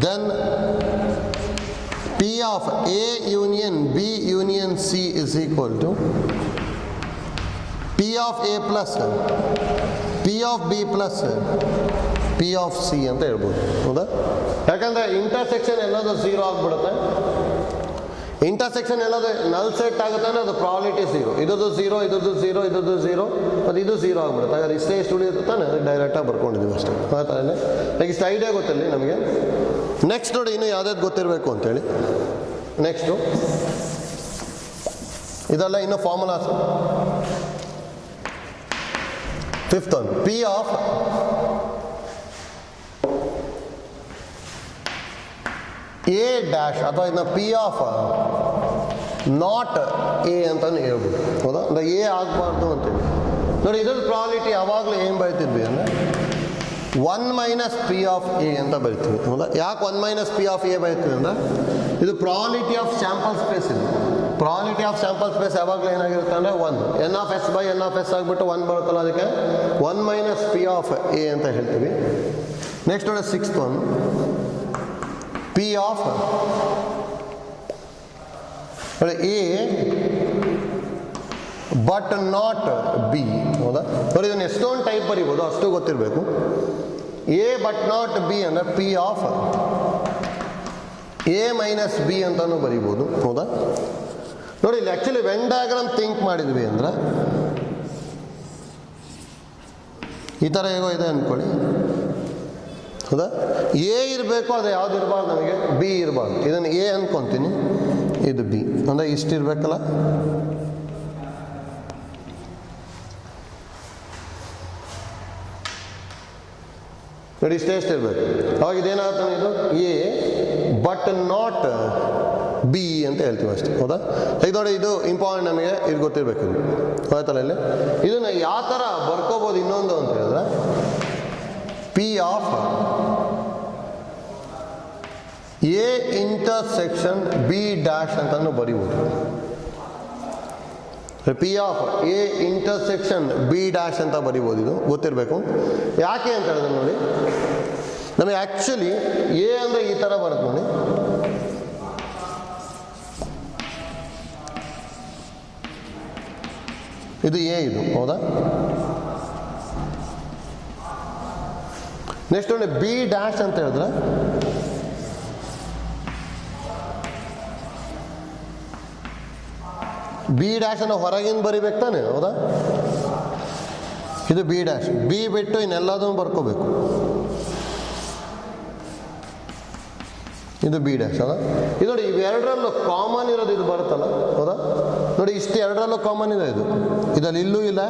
then P of A union B union C is equal to P of A plus P of B plus P of C ಅಂತ ಹೇಳ್ಬೋದು. ಹೌದಾ? ಯಾಕಂದರೆ intersection ಎಲ್ಲದು 0 ಆಗಿಬಿಡುತ್ತೆ. Intersection ಎಲ್ಲದು ನಲ್ set ಆಗುತ್ತೆ ಅಂದರೆ ಅದು ಪ್ರಾಬಿಲಿಟಿ 0. ಇದ್ದು 0, ಇದ್ದು 0, ಇದ್ದು 0 ಮತ್ತು ಇದು 0 ಆಗಿಬಿಡುತ್ತೆ. ಹಾಗಾದ್ರೆ ಇಷ್ಟೇ ಉಳಿಯುತ್ತೆ ತಾನೆ, ಡೈರೆಕ್ಟಾಗಿ ಬರ್ಕೊಂಡಿದ್ದೀವಿ ಅಷ್ಟೇ. ಆಯ್ತಾ? ಈಗ ಇಷ್ಟು ಐಡಿಯಾ ಗೊತ್ತಿರಲಿ ನಮಗೆ. ನೆಕ್ಸ್ಟ್ ನೋಡಿ, ಇನ್ನೂ ಯಾವ್ದಾದ್ರು ಗೊತ್ತಿರಬೇಕು ಅಂತೇಳಿ. ನೆಕ್ಸ್ಟು ಇದೆಲ್ಲ ಇನ್ನೂ formulas. Fifth one, P of A dash ಅಥವಾ ಇದನ್ನ ಪಿ ಆಫ್ ನಾಟ್ ಎ ಅಂತಲೂ ಹೇಳ್ಬೋದು. ಹೌದಾ? ಅಂದರೆ ಎ ಆಗಬಾರ್ದು ಅಂತೇಳಿ. ನೋಡಿ, ಇದ್ರದ್ದು ಪ್ರಾಬಿಲಿಟಿ ಯಾವಾಗಲೂ ಏನು ಬರಿತಿದ್ವಿ ಅಂದರೆ 1 ಮೈನಸ್ ಪಿ ಆಫ್ ಎ ಅಂತ ಬರಿತೀವಿ. ಹೌದಾ? ಯಾಕೆ 1 ಮೈನಸ್ ಪಿ ಆಫ್ ಎ ಬರಿತೀವಿ ಅಂದರೆ ಇದು ಪ್ರಾಬಿಲಿಟಿ ಆಫ್ ಸ್ಯಾಂಪಲ್ ಸ್ಪೇಸ್. ಇದು ಪ್ರಾಬಿಲಿಟಿ ಆಫ್ ಸ್ಯಾಂಪಲ್ ಸ್ಪೇಸ್ ಯಾವಾಗಲೂ ಏನಾಗಿರುತ್ತೆ ಅಂದರೆ 1 n of S by n of S ಆಗಿಬಿಟ್ಟು 1 ಬರುತ್ತಲ್ಲ, ಅದಕ್ಕೆ 1 ಮೈನಸ್ ಪಿ ಆಫ್ ಎ ಅಂತ ಹೇಳ್ತೀವಿ. ನೆಕ್ಸ್ಟ್ ನೋಡಿ, sixth one, P of A but not B. ಹೌದಾ? ನೋಡಿ, ಇದನ್ನು ಎಷ್ಟೊಂದು ಟೈಪ್ ಬರಿಬೋದು, ಅಷ್ಟು ಗೊತ್ತಿರಬೇಕು. ಎ ಬಟ್ ನಾಟ್ ಬಿ ಅಂದರೆ P of A minus B ಅಂತಲೂ ಬರಿಬೋದು. ಹೌದಾ? ನೋಡಿ, ಇಲ್ಲಿ ಆ್ಯಕ್ಚುಲಿ ವೆನ್ ಡಯಾಗ್ರಾಮ್ ಥಿಂಕ್ ಮಾಡಿದ್ವಿ ಅಂದರೆ ಈ ಥರ ಹೇಗೋ ಇದೆ ಅಂದ್ಕೊಳ್ಳಿ. ಹೌದಾ? ಎ ಇರಬೇಕು, ಅದು ಯಾವ್ದು ಇರಬಾರ್ದು ನಮಗೆ? ಬಿ ಇರಬಾರ್ದು. ಇದನ್ನು ಎ ಅಂದ್ಕೊತೀನಿ, ಇದು ಬಿ. ಅಂದರೆ ಇಷ್ಟಿರಬೇಕಲ್ಲ. ನೋಡಿ, ಇಷ್ಟೇ ಇರಬೇಕು. ಅವಾಗ ಇದೇನಾಗುತ್ತೆ, ಇದು ಎ ಬಟ್ ನಾಟ್ ಬಿ ಅಂತ ಹೇಳ್ತೀವಿ ಅಷ್ಟೇ. ಹೌದಾ? ಈಗ ನೋಡಿ, ಇದು ಇಂಪಾರ್ಟೆಂಟ್ ನಮಗೆ, ಇದು ಗೊತ್ತಿರಬೇಕು. ಆಯ್ತಲ್ಲ? ಇಲ್ಲಿ ಇದನ್ನು ಯಾವ ಥರ ಬರ್ಕೋಬೋದು ಇನ್ನೊಂದು ಅಂತ ಹೇಳಿದ್ರೆ P of A intersection B dash ಅಂತಲೂ ಬರೀಬೋದು. P of A intersection B dash ಅಂತ ಬರಿಬೋದು. ಇದು ಗೊತ್ತಿರಬೇಕು. ಯಾಕೆ ಅಂತ ಹೇಳಿದ್ರೆ ನೋಡಿ, ನಮಗೆ ಆ್ಯಕ್ಚುಲಿ ಎ ಅಂದರೆ ಈ ಥರ ಬರುತ್ತೆ ನೋಡಿ. ಇದು ಎ, ಇದು ಹೌದಾ. ನೆಕ್ಸ್ಟ್ ನೋಡಿ ಬಿ ಡ್ಯಾಶ್ ಅಂತ ಹೇಳಿದ್ರೆ ಬಿ ಡ್ಯಾಶ್ ಅನ್ನು ಹೊರಗಿಂದ ಬರಿಬೇಕು ತಾನೆ, ಹೌದಾ. ಇದು ಬಿ ಡ್ಯಾಶ್. ಬಿ ಬಿಟ್ಟು ಇನ್ನೆಲ್ಲದನ್ನು ಬರ್ಕೋಬೇಕು. ಇದು ಬಿ ಡ್ಯಾಶ್ ಅಲ್ಲ. ಇದು ನೋಡಿ, ಇವೆರಡರಲ್ಲೂ ಕಾಮನ್ ಇರೋದು ಇದು ಬರುತ್ತಲ್ಲ, ಹೌದಾ. ನೋಡಿ ಇಷ್ಟು ಎರಡರಲ್ಲೂ ಕಾಮನ್ ಇದೆ. ಇದು ಇದರಲ್ಲಿ ಇಲ್ಲೂ ಇಲ್ಲ,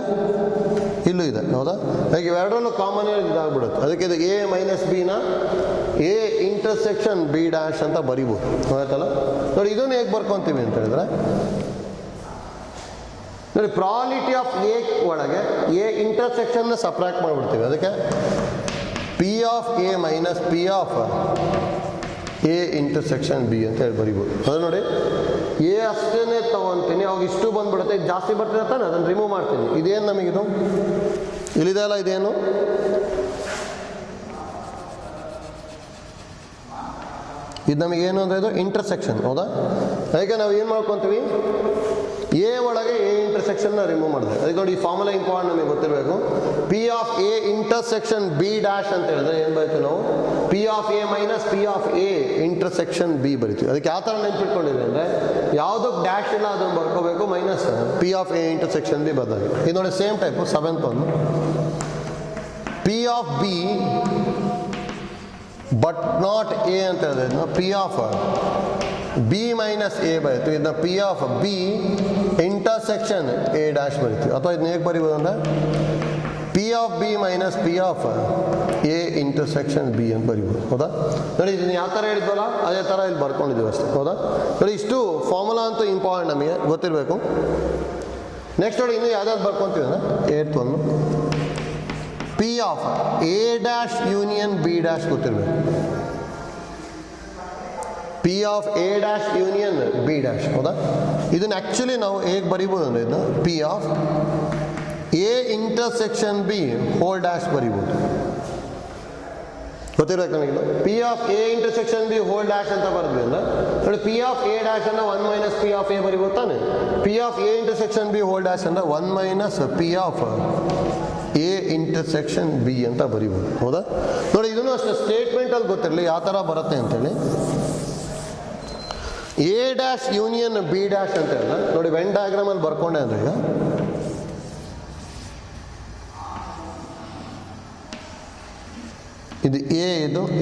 ಇಲ್ಲೂ ಇದೆ, ಹೌದಾ. ಹಾಗೆ ಇವೆರಡರಲ್ಲೂ ಕಾಮನ್ ಇರೋದು ಇದಾಗ್ಬಿಡುತ್ತೆ. ಅದಕ್ಕೆ ಇದು ಎ ಮೈನಸ್ ಬಿನ ಎ ಇಂಟರ್ಸೆಕ್ಷನ್ ಬಿ ಡ್ಯಾಶ್ ಅಂತ ಬರಿಬೋದು, ಆಯ್ತಲ್ಲ. ನೋಡಿ ಇದನ್ನು ಹೇಗೆ ಬರ್ಕೊತೀವಿ ಅಂತ ಹೇಳಿದ್ರೆ ನೋಡಿ, ಪ್ರಾಲಿಟಿ ಆಫ್ ಎ ಒಳಗೆ ಎ ಇಂಟರ್ಸೆಕ್ಷನ್ನ ಸಪ್ರಾಕ್ಟ್ ಮಾಡಿಬಿಡ್ತೀವಿ. ಅದಕ್ಕೆ P of A minus P of A intersection B ಅಂತ ಹೇಳಿ ಬರಿಬೋದು. ಅದು ನೋಡಿ, ಎ ಅಷ್ಟೇ ತೊಗೊತೀನಿ, ಅವಾಗ ಇಷ್ಟು ಬಂದ್ಬಿಡುತ್ತೆ. ಇದು ಜಾಸ್ತಿ ಬರ್ತಿದೆ ತಾನೆ, ಅದನ್ನು ರಿಮೂವ್ ಮಾಡ್ತೀನಿ. ಇದೇನು ನಮಗಿದು ಇಲ್ಲಿದೆ ಅಲ್ಲ, ಇದೇನು ಇದು ನಮಗೇನು ಅಂದರೆ ಇದು ಇಂಟರ್ಸೆಕ್ಷನ್, ಹೌದಾ. ಅದಕ್ಕೆ ನಾವು ಏನು ಮಾಡ್ಕೊತೀವಿ, ಎ ಒಳಗೆ ಎ ಇಂಟರ್ಸೆಕ್ಷನ್ನ ರಿಮೂವ್ ಮಾಡಿದೆ. ಅದಕ್ಕೆ ನೋಡಿ, ಈ ಫಾರ್ಮುಲಾ ಇಂಪಾರ್ಟೆಂಟ್, ನಮಗೆ ಗೊತ್ತಿರಬೇಕು. P of A intersection B dash ಅಂತ ಹೇಳಿದ್ರೆ ಏನು ಬರೀತೀವಿ ನಾವು, P of A minus P of A intersection B ಬರಿತೀವಿ. ಅದಕ್ಕೆ ಯಾವ ಥರ ನೆನ್ಪಿಟ್ಕೊಂಡಿದೆ ಅಂದರೆ, ಯಾವುದಕ್ಕೆ ಡ್ಯಾಶ್ ಇಲ್ಲ ಅದನ್ನು ಬರ್ಕೋಬೇಕು, minus P of A intersection B ಬದಲಾಗಿ. ಇದು ನೋಡಿ ಸೇಮ್ ಟೈಪು. 7th ಒಂದು P of B but not A ಅಂತ ಹೇಳಿದ್ರೆ ಇದನ್ನ P of B minus A ಬರೀತೀವಿ. ಇದನ್ನ P of B intersection A dash ಬರೀತೀವಿ. ಅಥವಾ ಇದನ್ನ ಹೇಗೆ ಬರೀಬೋದು ಅಂದರೆ P of B minus P of A intersection B ಅಂತ ಬರೀಬೋದು, ಹೌದಾ. ನೋಡಿ ಇದನ್ನು ಯಾವ ಥರ ಹೇಳಿದ್ವಲ್ಲ ಅದೇ ಥರ ಇಲ್ಲಿ ಬರ್ಕೊಂಡಿದ್ದೀವಿ ಅಷ್ಟೇ, ಹೌದಾ. ನೋಡಿ ಇಷ್ಟು ಫಾರ್ಮುಲಾ ಅಂತೂ ಇಂಪಾರ್ಟೆಂಟ್, ನಮಗೆ ಗೊತ್ತಿರಬೇಕು. ನೆಕ್ಸ್ಟ್ ನೋಡಿ, ಇನ್ನು ಯಾವ್ದಾದ್ರು ಬರ್ಕೊತೀವಿ ಅಂದರೆ 8th ಒಂದು P of A dash union B dash ಗೊತ್ತಿರಬೇಕು. P of A dash union B dash, ಹೌದಾ. ಇದನ್ನು ಆ್ಯಕ್ಚುಲಿ ನಾವು ಹೇಗೆ ಬರಿಬೋದು ಅಂದರೆ ಇದನ್ನು P of A intersection B whole dash ಬರಿಬೋದು, ಗೊತ್ತಿರಬೇಕು ನಮಗೆ. P of A intersection B whole dash ಅಂತ ಬರೆದ್ವಿ ಅಂದ್ರೆ ನೋಡಿ, ಪಿ ಆಫ್ ಎ ಡ್ಯಾಶ್ ಅನ್ನ 1 ಮೈನಸ್ ಪಿ ಆಫ್ ಎ ಬರಿಬೋದು ತಾನೆ. P of A intersection B whole dash ಅಂದ್ರೆ 1 minus P of A intersection B ಅಂತ ಬರಿಬೋದು, ಹೌದಾ. ನೋಡಿ ಇದನ್ನು ಅಷ್ಟೇ ಸ್ಟೇಟ್ಮೆಂಟಲ್ಲಿ ಗೊತ್ತಿರಲಿ ಯಾವ ಥರ ಬರುತ್ತೆ ಅಂತೇಳಿ. A dash union B dash ಅಂತ ಹೇಳಿದ್ರೆ ನೋಡಿ, ವೆನ್ ಡಯಾಗ್ರಾಮಲ್ಲಿ ಬರ್ಕೊಂಡೆ ಅಂದರೆ ಈಗ ಇದು ಎ,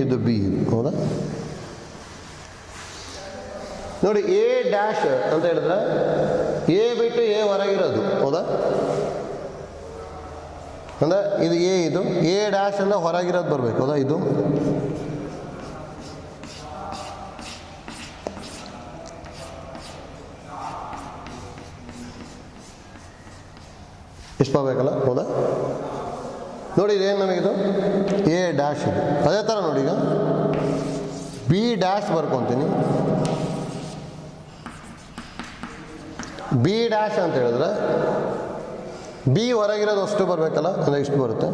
ಇದು ಬಿ, ಹೌದಾ. ನೋಡಿ ಎ ಡ್ಯಾಶ್ ಅಂತ ಹೇಳಿದ್ರೆ ಎ ಬಿಟ್ಟು ಎ ಹೊರಗಿರೋದು, ಹೌದಾ. ಅಂದರೆ ಇದು ಎ ಡ್ಯಾಶ್ ಅಂದರೆ ಹೊರಗಿರೋದು ಬರಬೇಕು, ಹೌದಾ. ಇದು ಇಷ್ಟು ಬರಬೇಕಲ್ಲ, ಹೌದಾ. ನೋಡಿ ಇದೇನು ನಮಗಿದು ಎ ಡ್ಯಾಶ್ ಇದು. ಅದೇ ಥರ ನೋಡಿ ಈಗ ಬಿ ಡ್ಯಾಶ್ ಬರ್ಕೊತೀನಿ. ಬಿ ಡ್ಯಾಶ್ ಅಂತ ಹೇಳಿದ್ರೆ ಬಿ ಹೊರಗಿರೋದು ಅಷ್ಟು ಬರಬೇಕಲ್ಲ, ಅಂದರೆ ಇಷ್ಟು ಬರುತ್ತೆ.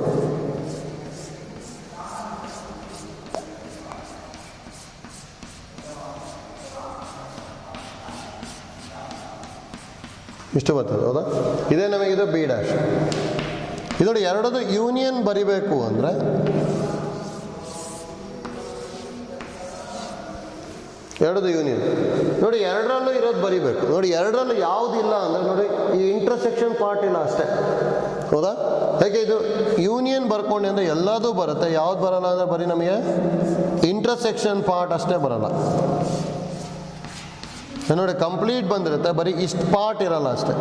ಇಷ್ಟು ಬರ್ತದೆ, ಹೌದಾ. ಇದೇ ನಮಗಿದು ಬಿ ಡ್ಯಾಶ್. ಇದು ನೋಡಿ, ಎರಡದು ಯೂನಿಯನ್ ಬರಿಬೇಕು ಅಂದರೆ ಎರಡದು ಯೂನಿಯನ್ ನೋಡಿ, ಎರಡರಲ್ಲೂ ಇರೋದು ಬರಿಬೇಕು. ನೋಡಿ ಎರಡರಲ್ಲೂ ಯಾವುದಿಲ್ಲ ಅಂದರೆ ನೋಡಿ, ಈ ಇಂಟರ್ಸೆಕ್ಷನ್ ಪಾರ್ಟ್ ಇಲ್ಲ ಅಷ್ಟೇ, ಹೌದಾ. ಯಾಕೆ ಇದು ಯೂನಿಯನ್ ಬರ್ಕೊಂಡೆ ಅಂದರೆ ಎಲ್ಲದೂ ಬರುತ್ತೆ. ಯಾವ್ದು ಬರಲ್ಲ ಅಂದರೆ ಬರೀ ನಮಗೆ ಇಂಟರ್ಸೆಕ್ಷನ್ ಪಾರ್ಟ್ ಅಷ್ಟೇ ಬರಲ್ಲ. ನೋಡಿ ಕಂಪ್ಲೀಟ್ ಬಂದಿರುತ್ತೆ, ಬರೀ ಇಷ್ಟು ಪಾರ್ಟ್ ಇರಲ್ಲ ಅಷ್ಟೇ.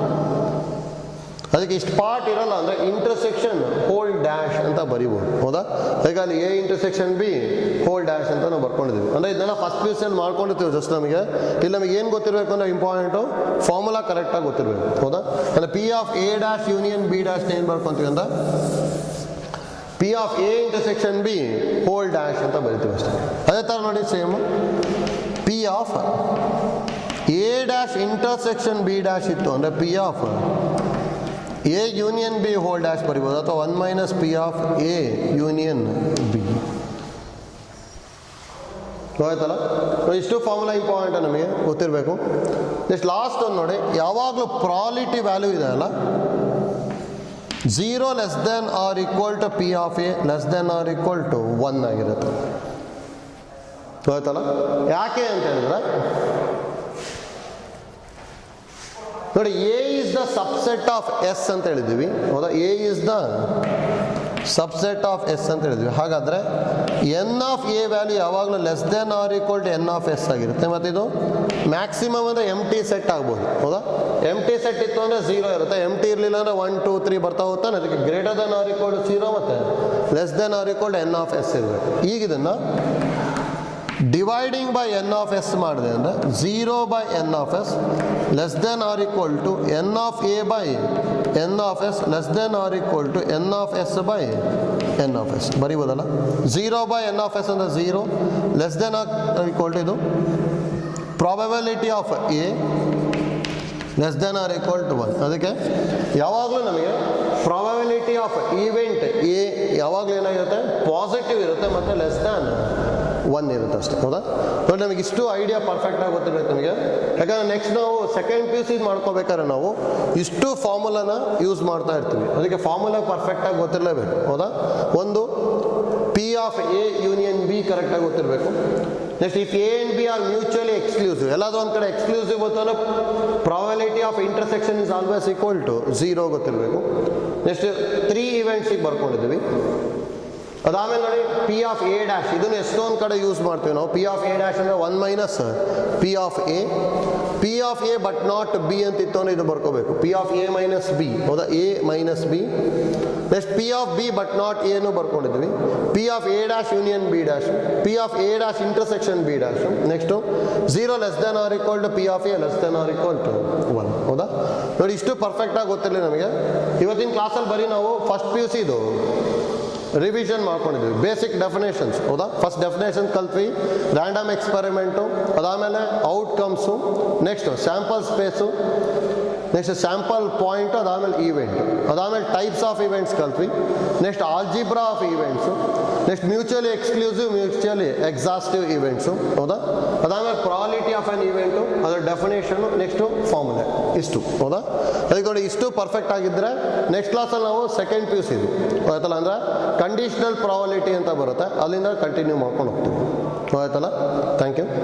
ಅದಕ್ಕೆ ಇಷ್ಟು ಪಾರ್ಟ್ ಇರಲ್ಲ ಅಂದರೆ ಇಂಟರ್ಸೆಕ್ಷನ್ ಹೋಲ್ ಡ್ಯಾಶ್ ಅಂತ ಬರಿಬೋದು, ಹೌದಾ. ಈಗ ಅಲ್ಲಿ A intersection B whole dash ಅಂತ ನಾವು ಬರ್ಕೊಂಡಿದ್ದೀವಿ. ಅಂದರೆ ಇದನ್ನೆಲ್ಲ ಫಸ್ಟ್ ಪೀಸಲ್ಲಿ ಮಾಡ್ಕೊಂಡಿರ್ತೀವಿ ಜಸ್ಟ್ ನಮಗೆ. ಇಲ್ಲಿ ನಮಗೆ ಏನು ಗೊತ್ತಿರಬೇಕು ಅಂದರೆ ಇಂಪಾರ್ಟೆಂಟು ಫಾರ್ಮುಲಾ ಕರೆಕ್ಟಾಗಿ ಗೊತ್ತಿರಬೇಕು, ಹೌದಾ. ಅಂದರೆ P of A dash union B dash ಏನು ಬರ್ಕೊತೀವಿ ಅಂತ P of A intersection B whole dash ಅಂತ ಬರಿತೀವಿ ಅಷ್ಟೇ. ಅದೇ ಥರ ನೋಡಿ same P of A dash intersection B dash ಇತ್ತು ಅಂದರೆ P of A union B whole dash ಬರಿಬೋದು, ಅಥವಾ 1 minus P of A union B. ಆಯ್ತಲ್ಲ, ಇಷ್ಟು ಫಾರ್ಮುಲಾ ಇಂಪಾರ್ಟೆಂಟ್ ನಮಗೆ ಗೊತ್ತಿರಬೇಕು. ನೆಕ್ಸ್ಟ್ ಲಾಸ್ಟ್ ಒಂದು ನೋಡಿ, ಯಾವಾಗಲೂ ಪ್ರಾಲಿಟಿ ವ್ಯಾಲ್ಯೂ ಇದೆ ಅಲ್ಲ, 0 less than or equal to P of A less than or equal to 1 ಆಗಿರುತ್ತೆ. ಆಯ್ತಲ್ಲ, ಯಾಕೆ ಅಂತ ಹೇಳಿದ್ರೆ ನೋಡಿ, A is the subset of S ಅಂತ ಹೇಳಿದ್ವಿ, ಹೌದಾ? A is the subset of S ಅಂತ ಹೇಳಿದ್ವಿ. ಹಾಗಾದರೆ ಎನ್ ಆಫ್ ಎ ವ್ಯಾಲ್ಯೂ ಯಾವಾಗಲೂ less than or equal to n of S ಆಗಿರುತ್ತೆ. ಮತ್ತು ಇದು ಮ್ಯಾಕ್ಸಿಮಮ್ ಅಂದರೆ ಎಮ್ ಟಿ ಸೆಟ್ ಆಗ್ಬೋದು, ಹೌದಾ? ಎಮ್ ಟಿ ಸೆಟ್ ಇತ್ತು ಅಂದರೆ 0 ಇರುತ್ತೆ, ಎಮ್ ಟಿ ಇರಲಿಲ್ಲ ಅಂದರೆ 1 2 3 ಬರ್ತಾ ಹೋಗ್ತಾನೆ. ಅದಕ್ಕೆ greater than or equal to 0 ಮತ್ತು less than or equal to n of S ಇರಬೇಕು. ಈಗ ಇದನ್ನು dividing by n of S ಮಾಡಿದೆ ಅಂದರೆ 0 by n of S less than or equal to n of A by n of S less than or equal to n of S by n of S ಬರೀಬೋದಲ್ಲ. 0 by n of S ಅಂದರೆ 0 less than or equal to ಇದು probability of A less than or equal to 1. ಅದಕ್ಕೆ ಯಾವಾಗಲೂ ನಮಗೆ probability of event A ಯಾವಾಗಲೂ ಏನಾಗಿರುತ್ತೆ, positive ಇರುತ್ತೆ ಮತ್ತು ಲೆಸ್ ದ್ಯಾನ್ 1 ಇರುತ್ತೆ ಅಷ್ಟೇ, ಹೌದಾ? ನೋಡಿ, ನಮಗೆ ಇಷ್ಟು ಐಡಿಯಾ ಪರ್ಫೆಕ್ಟಾಗಿ ಗೊತ್ತಿರಬೇಕು ನಮಗೆ. ಯಾಕಂದರೆ ನೆಕ್ಸ್ಟ್ ನಾವು ಸೆಕೆಂಡ್ ಪಿ ಯು ಸಿ ಮಾಡ್ಕೋಬೇಕಾದ್ರೆ ನಾವು ಇಷ್ಟು ಫಾರ್ಮುಲಾನ ಯೂಸ್ ಮಾಡ್ತಾ ಇರ್ತೀವಿ. ಅದಕ್ಕೆ ಫಾರ್ಮುಲಾ ಪರ್ಫೆಕ್ಟಾಗಿ ಗೊತ್ತಿರಲೇಬೇಕು, ಹೌದಾ? ಒಂದು P of A union B ಕರೆಕ್ಟಾಗಿ ಗೊತ್ತಿರಬೇಕು. Next if A and B are mutually exclusive, ಎಲ್ಲಾದರೂ ಒಂದು ಕಡೆ ಎಕ್ಸ್ಕ್ಲೂಸಿವ್ ಗೊತ್ತಂದ್ರೆ probability of intersection is always equal to 0 ಗೊತ್ತಿರಬೇಕು. ನೆಕ್ಸ್ಟ್ 3 ಇವೆಂಟ್ಸಿಗೆ ಬರ್ಕೊಂಡಿದ್ದೀವಿ. ಅದಾದಮೇಲೆ ನೋಡಿ, ಪಿ ಆಫ್ ಎ ಡ್ಯಾಶ್, ಇದನ್ನು ಎಷ್ಟೊಂದು ಕಡೆ ಯೂಸ್ ಮಾಡ್ತೀವಿ ನಾವು. ಪಿ ಆಫ್ ಎ ಡ್ಯಾಶ್ ಅಂದರೆ 1 minus P of A, P of A but not B ಅಂತಿತ್ತು ಅಂದರೆ ಇದು ಬರ್ಕೋಬೇಕು, P of A minus B, ಹೌದಾ? A minus B. Next P of B but not ಎನು ಬರ್ಕೊಂಡಿದ್ವಿ, P of A dash union B dash, P of A dash intersection B dash. Next 0 less than or equal to P of A less than or equal to 1, ಹೌದಾ? ನೋಡಿ, ಇಷ್ಟು ಪರ್ಫೆಕ್ಟಾಗಿ ಗೊತ್ತಿರಲಿ ನಮಗೆ. ಇವತ್ತಿನ ಕ್ಲಾಸಲ್ಲಿ ಬರೀ ನಾವು ಫಸ್ಟ್ ಪಿ ಯು ಸಿ ಇದು ರಿವಿಷನ್ ಮಾಡ್ಕೊಂಡಿದ್ವಿ, ಬೇಸಿಕ್ ಡೆಫಿನೇಷನ್ಸ್, ಹೌದಾ? ಫಸ್ಟ್ ಡೆಫಿನೇಷನ್ ಕಲ್ತ್ವಿ, ರ್ಯಾಂಡಮ್ ಎಕ್ಸ್ಪೆರಿಮೆಂಟು, ಅದಾದಮೇಲೆ outcomes, next sample space, next sample point, ಅದಾದಮೇಲೆ ಈವೆಂಟ್, ಅದಾದಮೇಲೆ ಟೈಪ್ಸ್ ಆಫ್ ಇವೆಂಟ್ಸ್ ಕಲ್ತ್ವಿ. Next algebra of events, next mutually exclusive mutually exhaustive events, ಹೌದಾ? ಅದಾದಮೇಲೆ ಪ್ರಾಬಬಿಲಿಟಿ ಆಫ್ ಆನ್ ಇವೆಂಟು, ಅದರ definition, next formula, ಇಷ್ಟು, ಹೌದಾ? ಅದಕ್ಕೆ ನೋಡಿ, ಇಷ್ಟು ಪರ್ಫೆಕ್ಟ್ ಆಗಿದ್ದರೆ ನೆಕ್ಸ್ಟ್ ಕ್ಲಾಸಲ್ಲಿ ನಾವು ಸೆಕೆಂಡ್ ಪಿ ಯು ಸಿ ಇದು ಆಯ್ತಲ್ಲ, ಅಂದರೆ ಕಂಡೀಷನಲ್ ಪ್ರಾಬಬಿಲಿಟಿ ಅಂತ ಬರುತ್ತೆ, ಅಲ್ಲಿಂದ ಕಂಟಿನ್ಯೂ ಮಾಡ್ಕೊಂಡು ಹೋಗ್ತೀವಿ, ಆಯ್ತಲ್ಲ? Thank you.